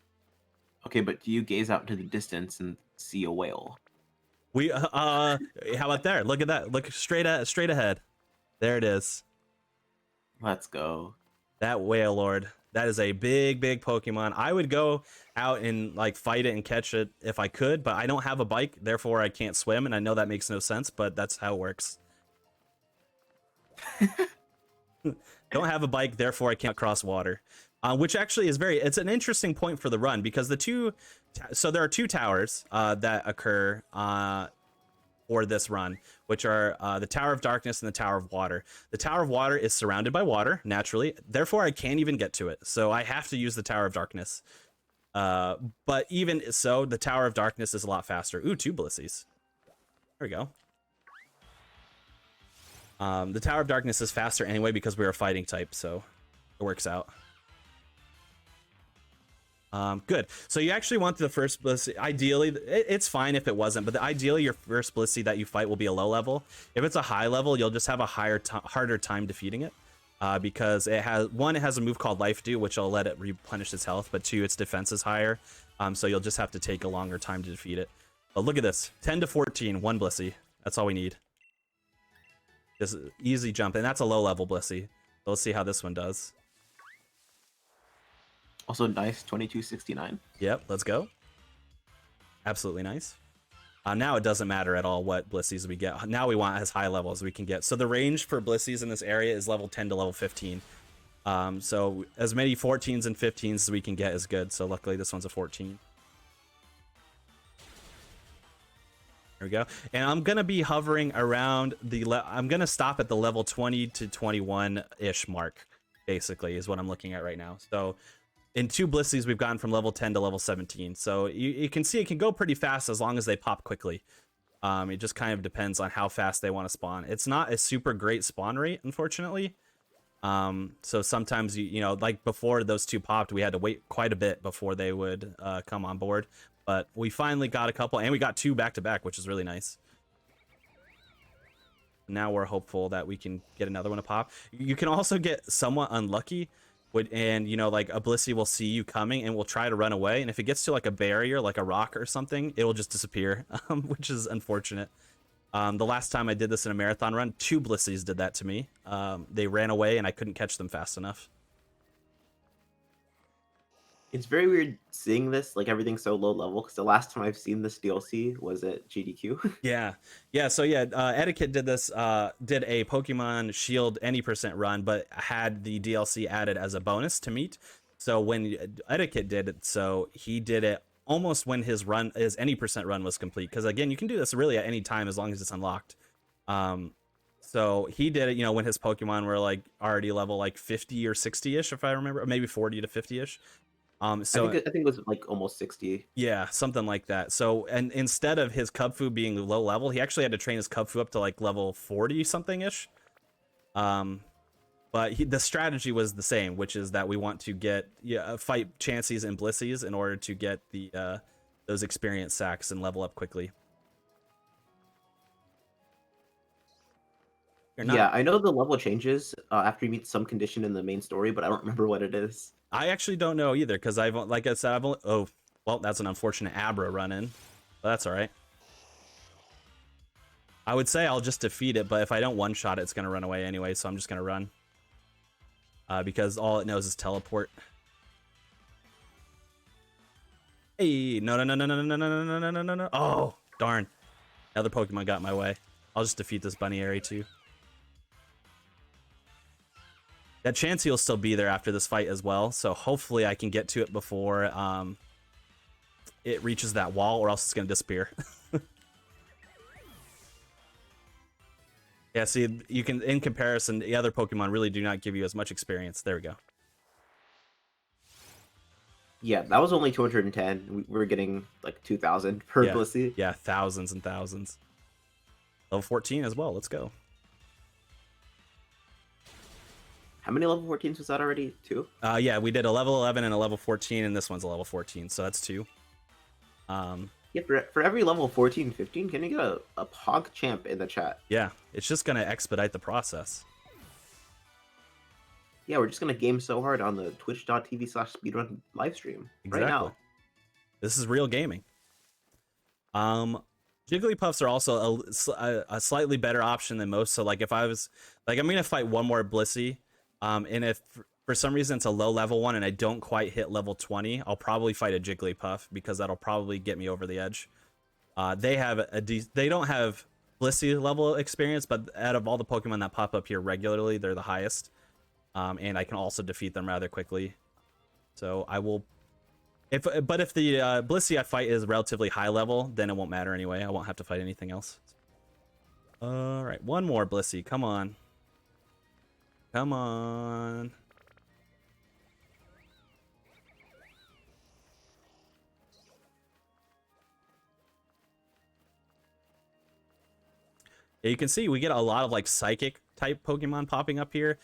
Okay, but do you gaze out into the distance and see a whale? How about there? Look at that. Look straight ahead. There it is. Let's go. That whale lord. That is a big Pokemon. I would go out and like fight it and catch it if I could, but I don't have a bike, therefore I can't swim, and I know that makes no sense, but that's how it works. Don't have a bike, therefore I can't cross water. Which actually is it's an interesting point for the run, because so there are 2 towers that occur for this run, which are the Tower of Darkness and the Tower of Water. The Tower of Water is surrounded by water, naturally, therefore I can't even get to it, so I have to use the Tower of Darkness. But even so, the Tower of Darkness is a lot faster. Ooh, 2 Blissies. There we go. The Tower of Darkness is faster anyway because we are a fighting type, so it works out. Good. So you actually want the first Blissey. Ideally, it's fine if it wasn't, but ideally your first Blissey that you fight will be a low level. If it's a high level, you'll just have a harder time defeating it, because it has a move called Life Dew, which will let it replenish its health, but 2, its defense is higher, so you'll just have to take a longer time to defeat it. But look at this, 10 to 14, 1 Blissey. That's all we need. Just easy jump, and that's a low level Blissey. So let's see how this one does. Also nice, 2269. Yep, let's go. Absolutely nice. Now it doesn't matter at all what Blissies we get. Now we want as high level as we can get. So the range for Blissies in this area is level 10 to level 15. So as many 14s and 15s as we can get is good. So luckily this one's a 14. There we go. And I'm going to be hovering around I'm going to stop at the level 20 to 21-ish mark, basically, is what I'm looking at right now. So in 2 Blissies, we've gone from level 10 to level 17. So you can see it can go pretty fast as long as they pop quickly. It just kind of depends on how fast they want to spawn. It's not a super great spawn rate, unfortunately. So sometimes, like before those 2 popped, we had to wait quite a bit before they would come on board. But we finally got a couple, and we got 2 back-to-back, which is really nice. Now we're hopeful that we can get another one to pop. You can also get somewhat unlucky, and like a Blissey will see you coming and will try to run away, and if it gets to like a barrier, like a rock or something, it will just disappear, which is unfortunate. The last time I did this in a marathon run, 2 Blissies did that to me. They ran away, and I couldn't catch them fast enough. It's very weird seeing this, like everything's so low level, because the last time I've seen this DLC was at GDQ. Yeah. So yeah, Etiquette did this, did a Pokemon Shield any % run, but had the DLC added as a bonus to meet. So when Etiquette did it, so he did it almost when his any % run was complete. Because again, you can do this really at any time as long as it's unlocked. So he did it, when his Pokemon were like already level like 50 or 60-ish, if I remember, or maybe 40 to 50-ish. So I think it was like almost 60. Yeah, something like that. So, and instead of his Cub Fu being low level, he actually had to train his Cub Fu up to like level 40 something ish. But the strategy was the same, which is that we want to get fight Chanseys and Blissies in order to get the those experience sacks and level up quickly. You're not. Yeah, I know the level changes after you meet some condition in the main story, but I don't remember what it is. I actually don't know either because like I said, I've only. Oh, well, that's an unfortunate Abra run in, but that's all right. I would say I'll just defeat it, but if I don't one-shot it, it's gonna run away anyway, so I'm just gonna run. Because all it knows is teleport. Hey, no, no, no, no, no, no, no, no, no, no, no, no. Oh, darn. Another Pokemon got in my way. I'll just defeat this bunny area too. That Chansey will still be there after this fight as well, so hopefully I can get to it before it reaches that wall, or else it's gonna disappear. Yeah, see, you can, in comparison, the other Pokemon really do not give you as much experience. There we go. Yeah, that was only 210. We were getting like 2,000 per Yeah. Blissey. Yeah, thousands and thousands. Level 14 as well. Let's go. How many level 14s was that already? 2? Yeah, we did a level 11 and a level 14, and this one's a level 14, so that's 2. Yeah, for every level 14, 15, can you get a Pog Champ in the chat? Yeah, it's just gonna expedite the process. Yeah, we're just gonna game so hard on the twitch.tv/speedrun livestream right now. This is real gaming. Jigglypuffs are also a slightly better option than most. So like if I was like, I'm gonna fight one more Blissey, and if for some reason it's a low level one and I don't quite hit level 20, I'll probably fight a Jigglypuff because that'll probably get me over the edge. They have they don't have Blissey level experience, but out of all the Pokemon that pop up here regularly, they're the highest. And I can also defeat them rather quickly. So I will, if the Blissey I fight is relatively high level, then it won't matter anyway. I won't have to fight anything else. All right, one more Blissey. Come on. Come on. Yeah, you can see we get a lot of like psychic type Pokemon popping up here,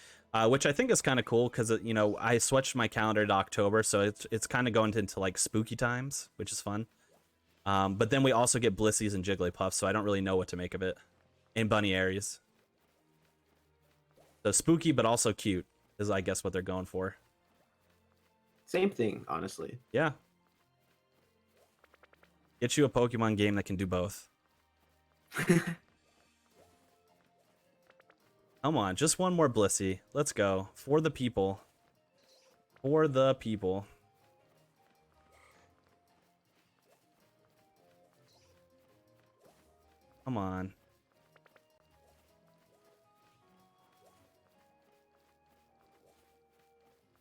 which I think is kind of cool because you know I switched my calendar to October, so it's kind of going into like spooky times, which is fun. But then we also get Blisseys and Jigglypuffs, so I don't really know what to make of it. In bunny areas, so spooky but also cute is I guess what they're going for. Same thing, honestly. Yeah. Get you a Pokemon game that can do both. Come on, just one more Blissey. Let's go. For the people. For the people. Come on.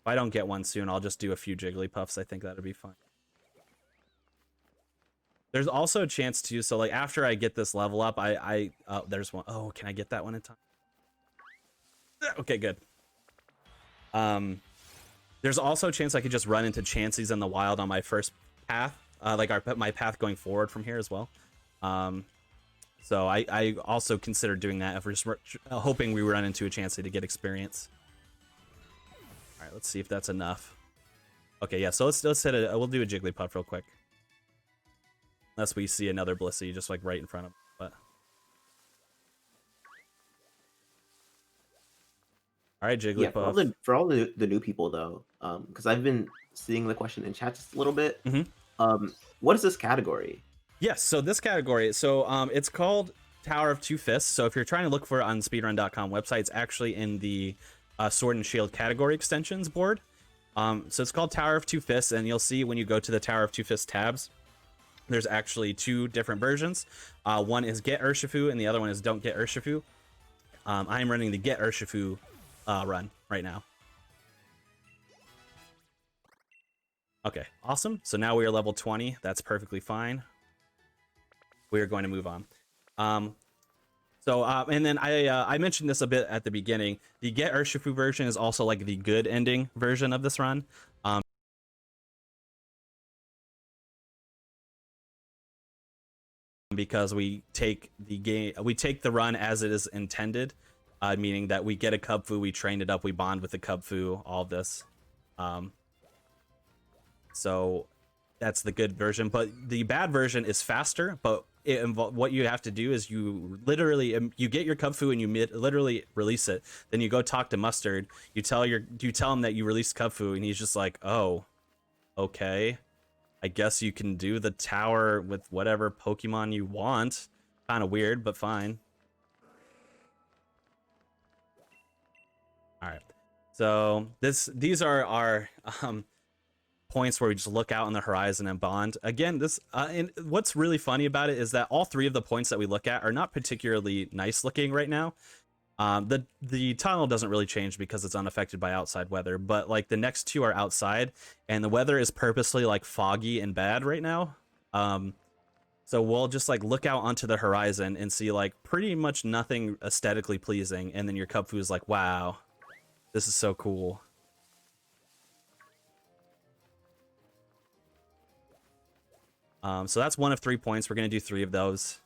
If I don't get one soon, I'll just do a few Jigglypuffs. I think that'd be fun. There's also a chance too, so like after I get this level up, there's one. Oh, can I get that one in time? Okay, good. There's also a chance I could just run into Chanseys in the wild on my first path, my path going forward from here as well. So I also consider doing that if we're just hoping we run into a Chansey to get experience. All right, let's see if that's enough. Okay, yeah, so let's hit it. We'll do a Jigglypuff real quick. Unless we see another Blissey just like right in front of us, but. All right, Jigglypuff. Yeah, for all the new people though, because I've been seeing the question in chat just a little bit. What is this category? Yes, so this category, it's called Tower of Two Fists. So if you're trying to look for it on speedrun.com website, it's actually in the Sword and Shield category extensions board. So it's called Tower of Two Fists, and you'll see when you go to the Tower of Two Fists tabs, there's actually 2 different versions. One is Get Urshifu, and the other one is Don't Get Urshifu. I'm running the Get Urshifu run right now. Okay, awesome. So now we are level 20. That's perfectly fine. We are going to move on. And then I mentioned this a bit at the beginning. The Get Urshifu version is also like the good ending version of this run. Because we take the run as it is intended, meaning that we get a Cubfu, we train it up, we bond with the Cubfu, all of this. So That's the good version, but the bad version is faster. But what you have to do is you literally you get your Kubfu and you literally release it. Then you go talk to Mustard. You tell him that you released Kubfu, and he's just like, oh, okay. I guess you can do the tower with whatever Pokemon you want. Kind of weird, but fine. All right. So these are our points where we just look out on the horizon and bond. Again, and what's really funny about it is that all three of the points that we look at are not particularly nice looking right now. The tunnel doesn't really change because it's unaffected by outside weather, but like the next two are outside, and the weather is purposely like foggy and bad right now. So we'll just like look out onto the horizon and see like pretty much nothing aesthetically pleasing, and then your Kubfu is like, wow, this is so cool. So that's 1 of 3 points. We're gonna do 3 of those.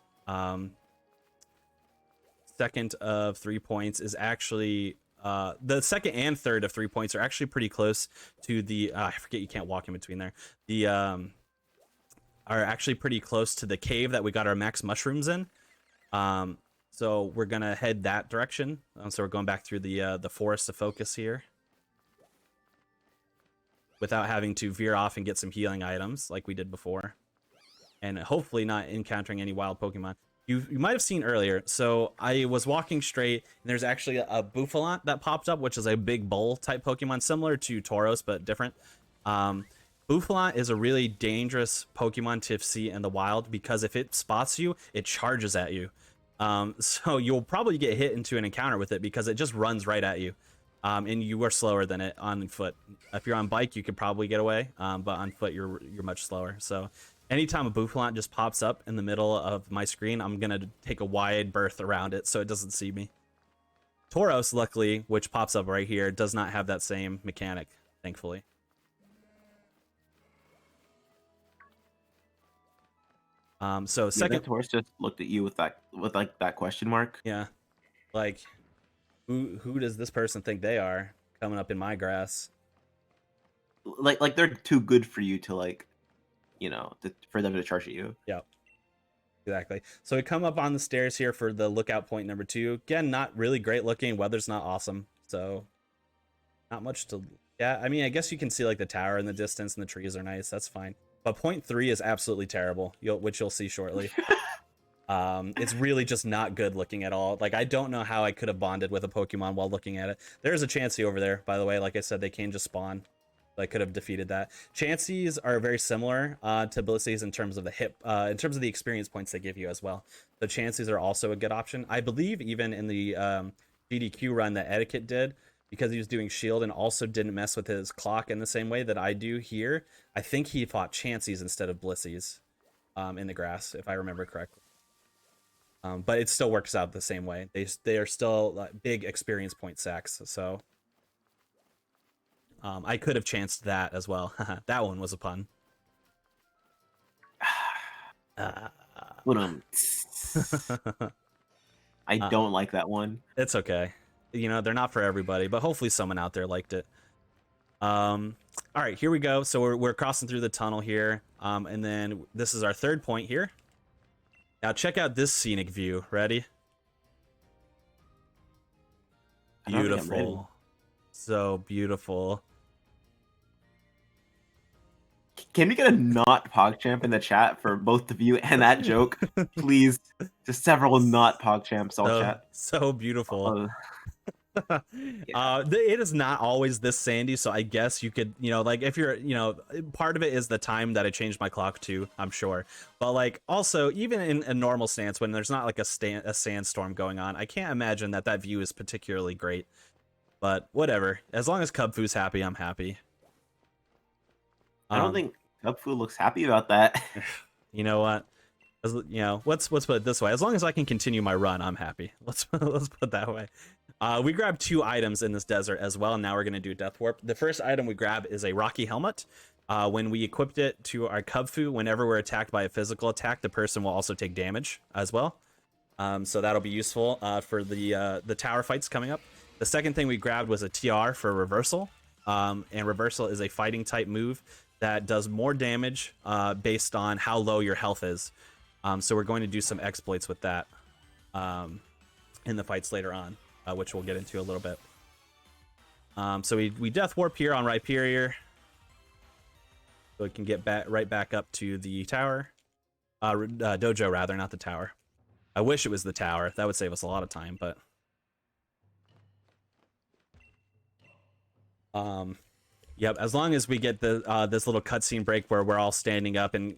Second of 3 points is actually the second and third of 3 points are actually pretty close to the I forget you can't walk in between there. The are actually pretty close to the cave that we got our max mushrooms in. So we're gonna head that direction. So we're going back through the forest of focus here, without having to veer off and get some healing items like we did before, and hopefully not encountering any wild Pokemon. You might have seen earlier, so I was walking straight, and there's actually a Bouffalant that popped up, which is a big bull type Pokemon, similar to Tauros, but different. Bouffalant is a really dangerous Pokemon to see in the wild, because if it spots you, it charges at you. So you'll probably get hit into an encounter with it, because it just runs right at you. And you are slower than it on foot. If you're on bike, you could probably get away, but on foot, you're much slower. So anytime a Bouffalant just pops up in the middle of my screen, I'm going to take a wide berth around it so it doesn't see me. Tauros, luckily, which pops up right here, does not have that same mechanic, thankfully. So second... Yeah, Tauros just looked at you with that question mark. Yeah. Like, who does this person think they are coming up in my grass? Like they're too good for you to like, for them to charge at you. Yeah, exactly. So we come up on the stairs here for the lookout point number 2. Again, not really great looking. Weather's not awesome, so not much to... Yeah, I mean, I guess you can see like the tower in the distance, and the trees are nice. That's fine. But point 3 is absolutely terrible, which you'll see shortly. It's really just not good looking at all. Like, I don't know how I could have bonded with a Pokemon while looking at it. There's a Chansey over there, by the way. Like I said, they can just spawn. I could have defeated that. Chanseys are very similar to Blissey's in terms of the in terms of the experience points they give you as well. The Chanseys are also a good option. I believe even in the GDQ run that Etiquette did, because he was doing shield and also didn't mess with his clock in the same way that I do here, I think he fought Chanseys instead of Blissey's in the grass, if I remember correctly. But it still works out the same way. They are still big experience point sacks, so... I could have chanced that as well. That one was a pun. I don't like that one. It's okay. They're not for everybody, but hopefully someone out there liked it. All right, here we go. So we're crossing through the tunnel here. And then this is our third point here. Now check out this scenic view. Ready? Beautiful. So beautiful. Can we get a not PogChamp in the chat for both of you and that joke, please? Just several not PogChamps all chat. So beautiful. Yeah. It is not always this sandy, so I guess you could, like if you're, part of it is the time that I changed my clock to, I'm sure. But like also, even in a normal stance, when there's not like a sandstorm going on, I can't imagine that view is particularly great. But whatever. As long as Kubfu's happy, I'm happy. I don't think Kubfu looks happy about that. You know what? Let's put it this way. As long as I can continue my run, I'm happy. Let's put it that way. We grabbed 2 items in this desert as well. Now we're going to do Death Warp. The first item we grab is a Rocky Helmet. When we equipped it to our Kubfu, whenever we're attacked by a physical attack, the person will also take damage as well. So that'll be useful for the tower fights coming up. The second thing we grabbed was a TR for Reversal. And Reversal is a fighting type move that does more damage based on how low your health is. So we're going to do some exploits with that in the fights later on, which we'll get into a little bit. So we Death Warp here on Rhyperior, so it can get right back up to the tower. Dojo, rather, not the tower. I wish it was the tower. That would save us a lot of time, but... Yep, as long as we get the this little cutscene break where we're all standing up and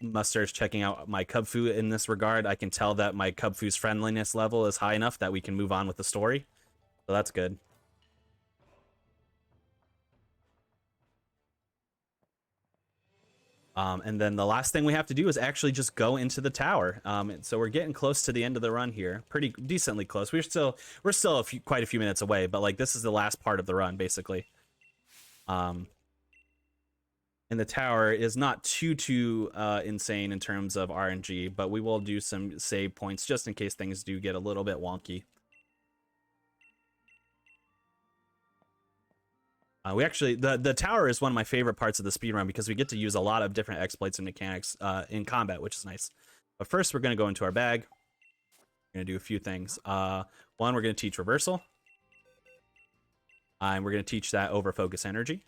Mustard is checking out my Kubfu in this regard, I can tell that my Kubfu's friendliness level is high enough that we can move on with the story. So that's good. And then the last thing we have to do is actually just go into the tower. So we're getting close to the end of the run here, pretty decently close. We're still quite a few minutes away, but like this is the last part of the run basically. And the tower is not too insane in terms of RNG, but we will do some save points just in case things do get a little bit wonky. We actually, the tower is one of my favorite parts of the speedrun because we get to use a lot of different exploits and mechanics in combat, which is nice. But first, we're going to go into our bag. We're going to do a few things. One, we're going to teach reversal. And we're going to teach that over focus energy.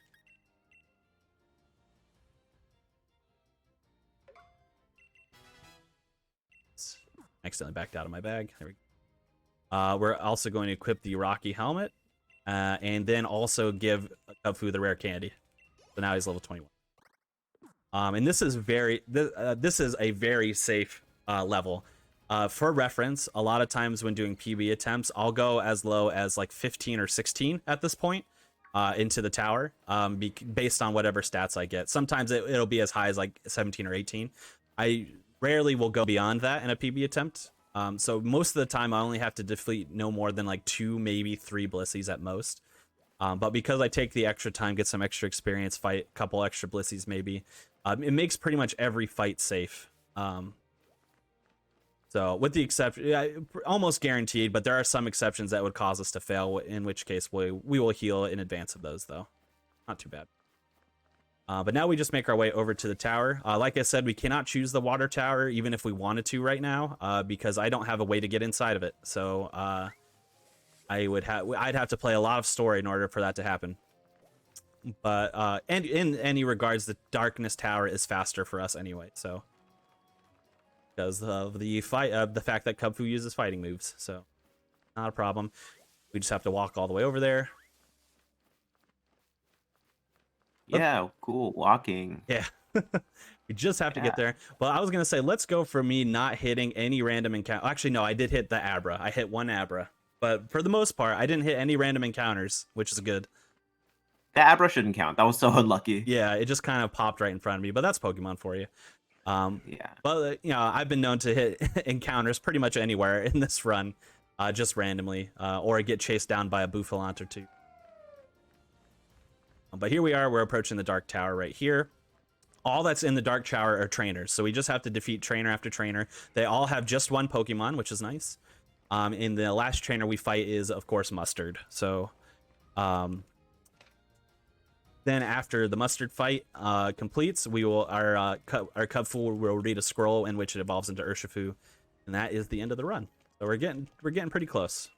Accidentally backed out of my bag. There we go. We're also going to equip the Rocky helmet. And then also give Kubfu the rare candy. So now he's level 21. And this is this is a very safe level. For reference, a lot of times when doing PB attempts, I'll go as low as like 15 or 16 at this point into the tower, based on whatever stats I get. Sometimes it'll be as high as like 17 or 18. I rarely will go beyond that in a PB attempt. So most of the time I only have to defeat no more than like 2, maybe 3 Blissies at most. But because I take the extra time, get some extra experience, fight a couple extra Blissies maybe, it makes pretty much every fight safe. So with the exception, almost guaranteed, but there are some exceptions that would cause us to fail, in which case we will heal in advance of those though. Not too bad. But now we just make our way over to the tower. Like I said, we cannot choose the water tower even if we wanted to right now, because I don't have a way to get inside of it. So I'd have to play a lot of story in order for that to happen. But and in any regards, the darkness tower is faster for us anyway. So because of the fact that Kubfu uses fighting moves, so not a problem. We just have to walk all the way over there. Yeah, cool. Walking. Yeah. We just have to get there. Well, I was going to say, let's go for me not hitting any random encounter. Actually, no, I did hit the Abra. I hit 1 Abra. But for the most part, I didn't hit any random encounters, which is good. The Abra shouldn't count. That was so unlucky. Yeah, it just kind of popped right in front of me. But that's Pokemon for you. Yeah. But, you know, I've been known to hit encounters pretty much anywhere in this run, just randomly. Or get chased down by a Bouffalant or 2. But here we are, we're approaching the Dark Tower right here. All that's in the Dark Tower are trainers, so we just have to defeat trainer after trainer. They all have just 1 Pokemon, which is nice. And the last trainer we fight is, of course, Mustard. So then after the Mustard fight completes, we will our Kubfu will read a scroll in which it evolves into Urshifu, and that is the end of the run. So we're getting pretty close.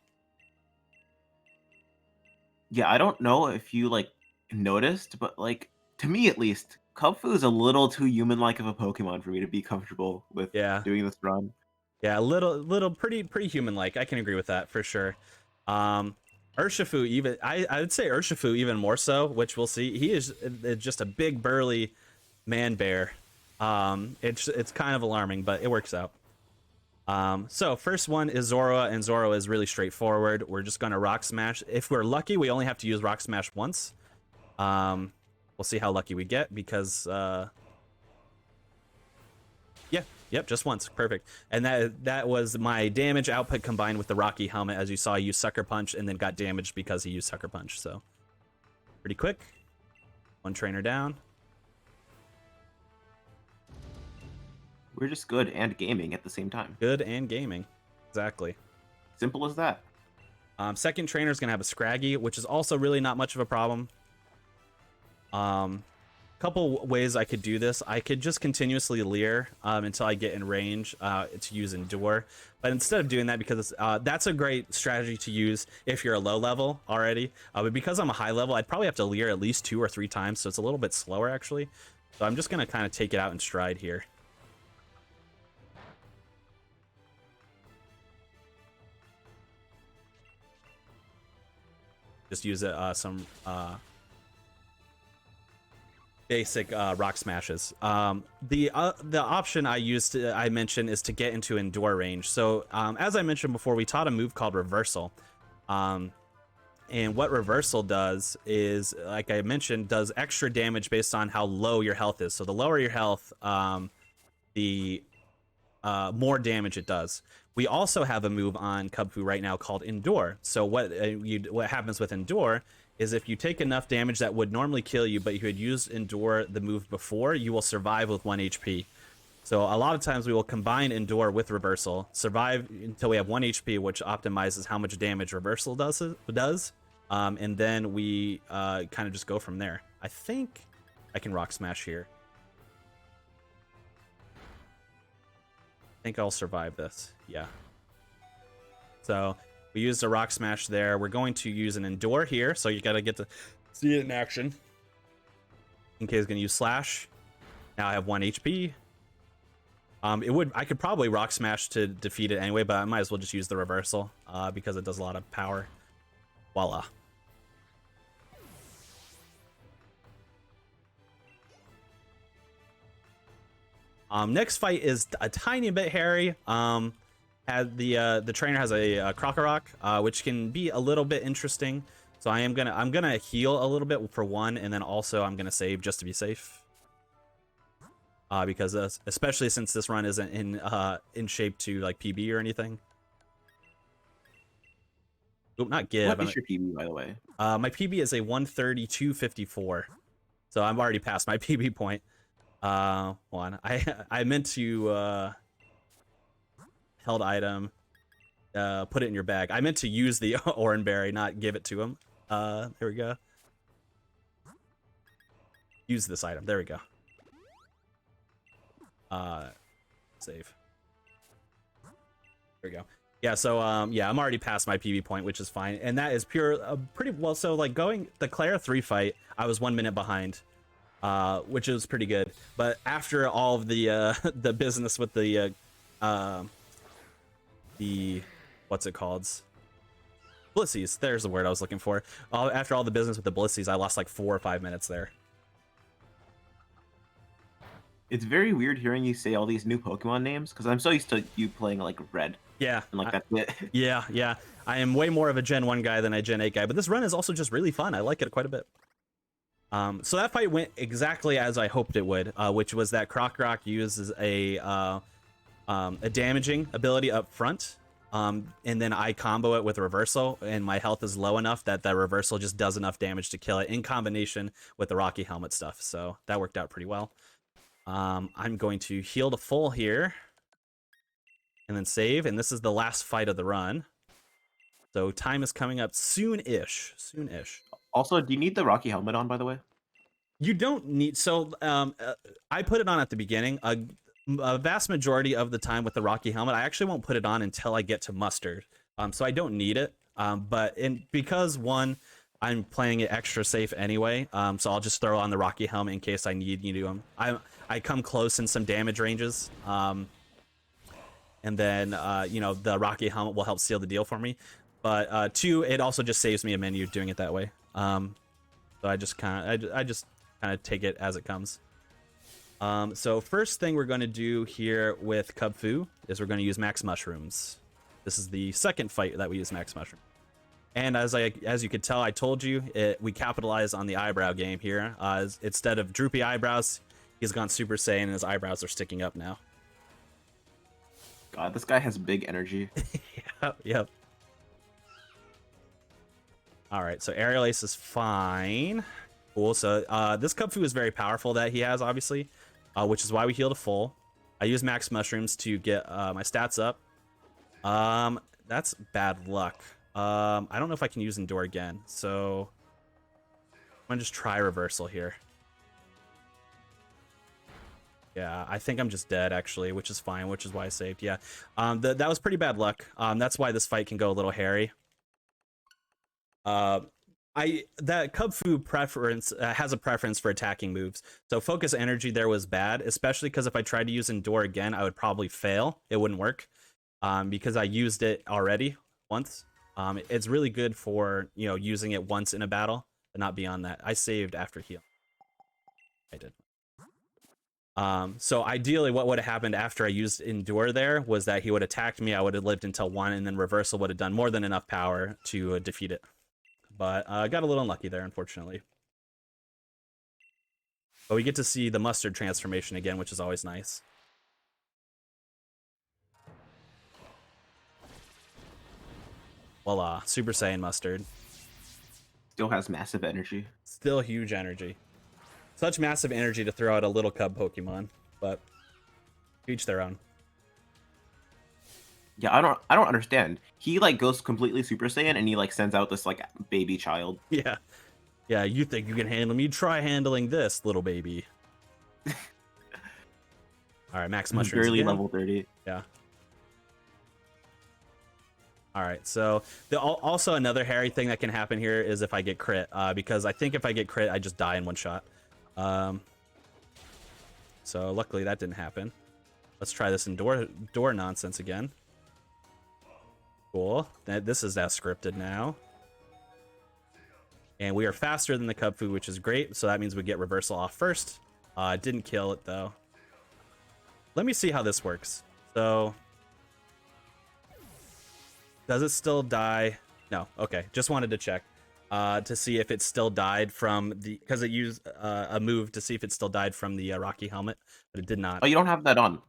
Yeah, I don't know if you like noticed, but like to me at least, Kubfu is a little too human-like of a Pokemon for me to be comfortable with doing this run. Yeah, a little pretty human-like. I can agree with that for sure. Urshifu even I would say Urshifu even more so, which we'll see. He is just a big burly man bear. It's kind of alarming, but it works out. So first one is Zoroa, and Zoroa is really straightforward. We're just gonna Rock Smash. If we're lucky, we only have to use Rock Smash once. We'll see how lucky we get because yep, just once. Perfect. And that was my damage output combined with the Rocky helmet. As you saw, I used Sucker Punch and then got damaged because he used Sucker Punch. So pretty quick. 1 trainer down. We're just good and gaming at the same time. Good and gaming. Exactly. Simple as that. Second trainer is going to have a Scraggy, which is also really not much of a problem. couple ways I could do this. I could just continuously leer until I get in range to use Endure. But instead of doing that, because that's a great strategy to use if you're a low level already. But because I'm a high level, I'd probably have to leer at least 2 or 3 times, so it's a little bit slower actually. So I'm just going to kind of take it out in stride here. Just use some basic rock smashes. The option I mentioned is to get into Endure range. So as I mentioned before, we taught a move called Reversal. And what Reversal does is, like I mentioned, does extra damage based on how low your health is. So the lower your health, the more damage it does. We also have a move on Kubfu right now called Endure. So what happens with Endure is if you take enough damage that would normally kill you, but you had used Endure the move before, you will survive with 1 HP. So a lot of times we will combine Endure with Reversal, survive until we have 1 HP, which optimizes how much damage Reversal does, and then we kind of just go from there. I think I can Rock Smash here. I think I'll survive this. Yeah. So we used a Rock Smash there. We're going to use an Endure here, so you got to get to see it in action. NK is going to use Slash. Now I have 1 HP. I could probably Rock Smash to defeat it anyway, but I might as well just use the Reversal because it does a lot of power. Voila. Next fight is a tiny bit hairy. The trainer has a Krokorok, which can be a little bit interesting. So I'm gonna heal a little bit for 1, and then also I'm gonna save just to be safe. Because especially since this run isn't in shape to like PB or anything. Oh, not give. What is your PB, by the way? My PB is a 132.54, so I'm already past my PB point. One. I meant to held item, put it in your bag. I meant to use the Oran Berry, not give it to him. There we go. Use this item. There we go. Save. There we go. Yeah, so yeah, I'm already past my PB point, which is fine, and that is pure pretty well. So like going the Clara 3 fight, I was 1 minute behind, which is pretty good. But after all of the the business with the what's it called? Blissies. There's the word I was looking for. After all the business with the Blissies, I lost like 4 or 5 minutes there. It's very weird hearing you say all these new Pokemon names because I'm so used to you playing like Red. Yeah. And like that's it. Yeah. I am way more of a Gen 1 guy than a Gen 8 guy, but this run is also just really fun. I like it quite a bit. So that fight went exactly as I hoped it would, which was that Krokorok uses a damaging ability up front, and then I combo it with Reversal, and my health is low enough that the Reversal just does enough damage to kill it in combination with the Rocky Helmet stuff. So that worked out pretty well. I'm going to heal to full here and then save, and this is the last fight of the run. So time is coming up soon-ish. Also, do you need the Rocky Helmet on, by the way? You don't need, so I put it on at the beginning. A vast majority of the time with the Rocky Helmet, I actually won't put it on until I get to Mustard. So I don't need it. But because one, I'm playing it extra safe anyway, so I'll just throw on the Rocky Helmet in case I need you to. I come close in some damage ranges, and then you know, the Rocky Helmet will help seal the deal for me. But 2, it also just saves me a menu doing it that way. So I just kind of take it as it comes. So first thing we're going to do here with Kubfu is we're going to use Max Mushrooms. This is the second fight that we use Max Mushroom. And as you could tell, I told you, we capitalize on the eyebrow game here. Instead of droopy eyebrows, he's gone Super Saiyan and his eyebrows are sticking up now. God, this guy has big energy. Yep. All right, so Aerial Ace is fine. Cool, so this Kubfu is very powerful that he has, obviously, which is why we heal to full. I use Max Mushrooms to get my stats up. That's bad luck. I don't know if I can use Endure again, so I'm gonna just try Reversal here. Yeah, I think I'm just dead actually, which is fine, which is why I saved. Yeah, that was pretty bad luck. That's why this fight can go a little hairy. That Cub Fu preference has a preference for attacking moves. So focus energy there was bad, especially because if I tried to use Endure again, I would probably fail. It wouldn't work because I used it already once. It's really good for using it once in a battle, but not beyond that. I saved after heal. I did. So ideally, what would have happened after I used Endure there was that he would have attacked me. I would have lived until 1, and then Reversal would have done more than enough power to defeat it. But I got a little unlucky there, unfortunately. But we get to see the Mustard transformation again, which is always nice. Voila, Super Saiyan Mustard. Still has massive energy. Still huge energy. Such massive energy to throw out a little cub Pokemon, but each their own. Yeah, I don't understand. He like goes completely Super Saiyan and he like sends out this like baby child. Yeah. Yeah, you think you can handle me? Try handling this, little baby. All right, Max Mushrooms Barely again. level 30. Yeah. All right, so also another hairy thing that can happen here is if I get crit, because I think if I get crit, I just die in one shot. So luckily that didn't happen. Let's try this door nonsense again. Cool. This is as scripted now. And we are faster than the Cub Fu, which is great. So that means we get Reversal off first. Didn't kill it, though. Let me see how this works. So, does it still die? No. Okay. Just wanted to check to see if it still died from the... Because it used a move to see if it still died from the Rocky Helmet, but it did not. Oh, you don't have that on.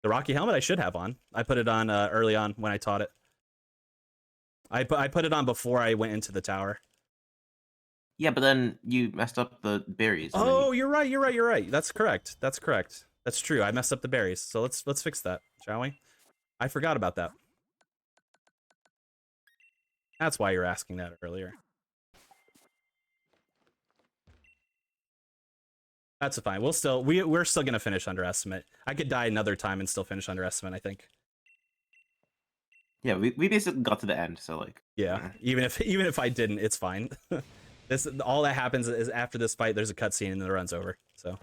The Rocky Helmet I should have on. I put it on early on when I taught it. I put it on before I went into the tower. Yeah, but then you messed up the berries. Oh, you're right. That's correct. That's true. I messed up the berries. So let's fix that, shall we? I forgot about that. That's why you're asking that earlier. That's fine. We're still gonna finish Underestimate. I could die another time and still finish Underestimate, I think. Yeah, we basically got to the end, so like. Yeah. Even if I didn't, it's fine. All that happens is after this fight, there's a cutscene and then it runs over. So.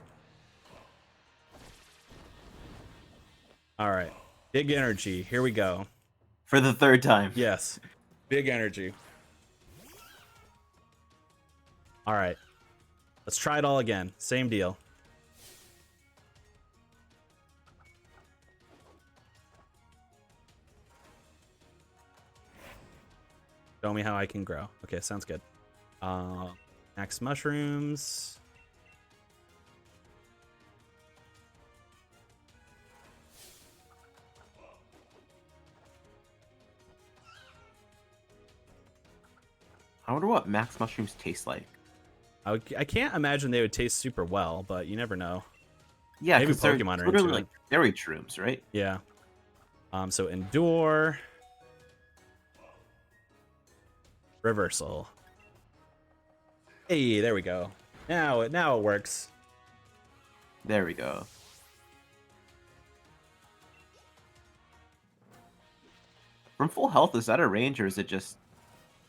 All right, big energy. Here we go. For the third time. Yes, big energy. All right, let's try it all again. Same deal. Show me how I can grow. Okay, sounds good. Max mushrooms. I wonder what max mushrooms taste like. I can't imagine they would taste super well, but you never know. Yeah, maybe because they're Pokemon are literally into like berry shrooms, right? Yeah. So Endure. Reversal. Hey, there we go. Now it works. There we go. From full health, is that a range or is it just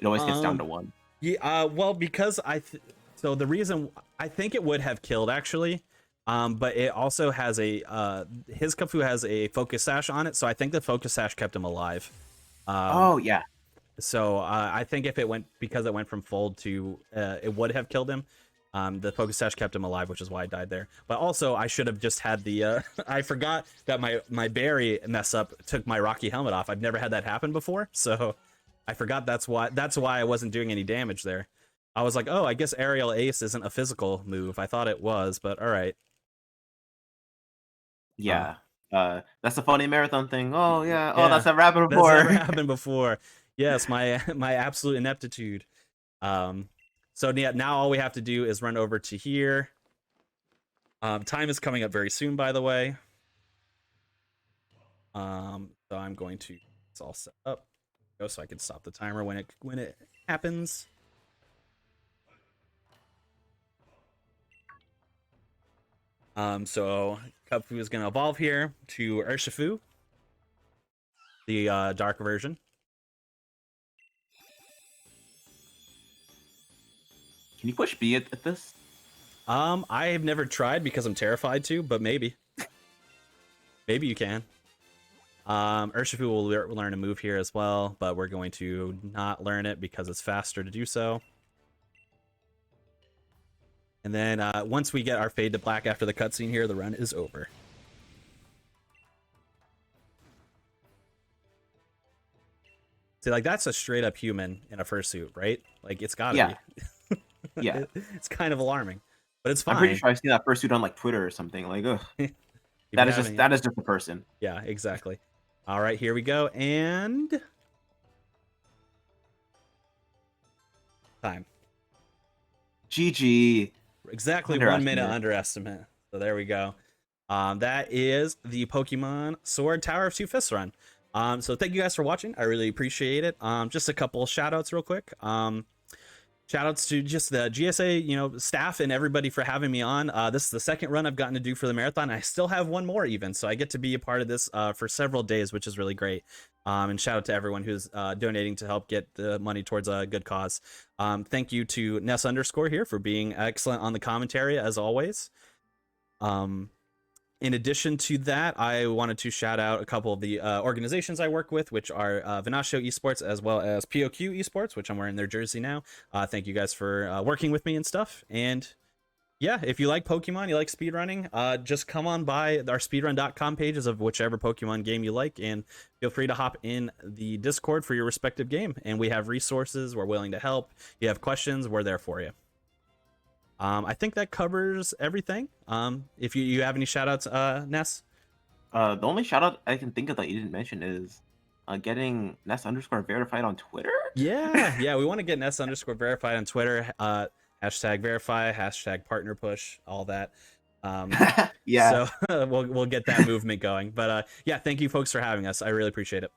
it always gets down to 1? Yeah, well, because so the reason I think it would have killed actually, but it also has a his Kung Fu has a focus sash on it, so I think the focus sash kept him alive. Oh yeah. So I think if it went from fold to it would have killed him. The focus sash kept him alive, which is why I died there. But also I should have just had the I forgot that my berry mess up took my Rocky helmet off. I've never had that happen before, so I forgot that's why I wasn't doing any damage there. I was like, oh, I guess Aerial Ace isn't a physical move. I thought it was, but all right. Yeah. That's a funny marathon thing. Oh yeah. Yeah, Oh, that's never happened before. That's never happened before. Yes, my absolute ineptitude. So yeah, now all we have to do is run over to here. Time is coming up very soon, by the way. So I'm going to it's all set up so I can stop the timer when it happens. So Kubfu is going to evolve here to Urshifu, the dark version. Can you push B at this? I have never tried because I'm terrified to, but maybe. Maybe you can. Urshifu will learn a move here as well, but we're going to not learn it because it's faster to do so. And then once we get our fade to black after the cutscene here, the run is over. See, like, that's a straight up human in a fursuit, right? Like, it's gotta be. Yeah. It's kind of alarming, but it's fine. I'm pretty sure I've seen that fursuit on like Twitter or something. Like, ugh. that is just a person. Yeah, exactly. All right, here we go, and time. GG. Exactly 1 minute underestimate. So there we go. That is the Pokemon Sword Tower of Two Fists run. So thank you guys for watching. I really appreciate it. Just a couple shout outs real quick. Shout outs to just the GSA, staff and everybody for having me on. This is the second run I've gotten to do for the marathon. I still have one more even, so I get to be a part of this for several days, which is really great. And shout out to everyone who's donating to help get the money towards a good cause. Thank you to Ness _ here for being excellent on the commentary as always. In addition to that, I wanted to shout out a couple of the organizations I work with, which are Venatio Esports as well as POQ Esports, which I'm wearing their jersey now. Thank you guys for working with me and stuff. And yeah, if you like Pokemon, you like speedrunning, just come on by our speedrun.com pages of whichever Pokemon game you like, and feel free to hop in the Discord for your respective game. And we have resources. We're willing to help. You have questions, we're there for you. I think that covers everything. If you have any shout outs, Ness? The only shout out I can think of that you didn't mention is getting Ness _ verified on Twitter. Yeah, we want to get Ness _ verified on Twitter. Hashtag verify, hashtag partner push, all that. Yeah. So we'll get that movement going. But yeah, thank you folks for having us. I really appreciate it.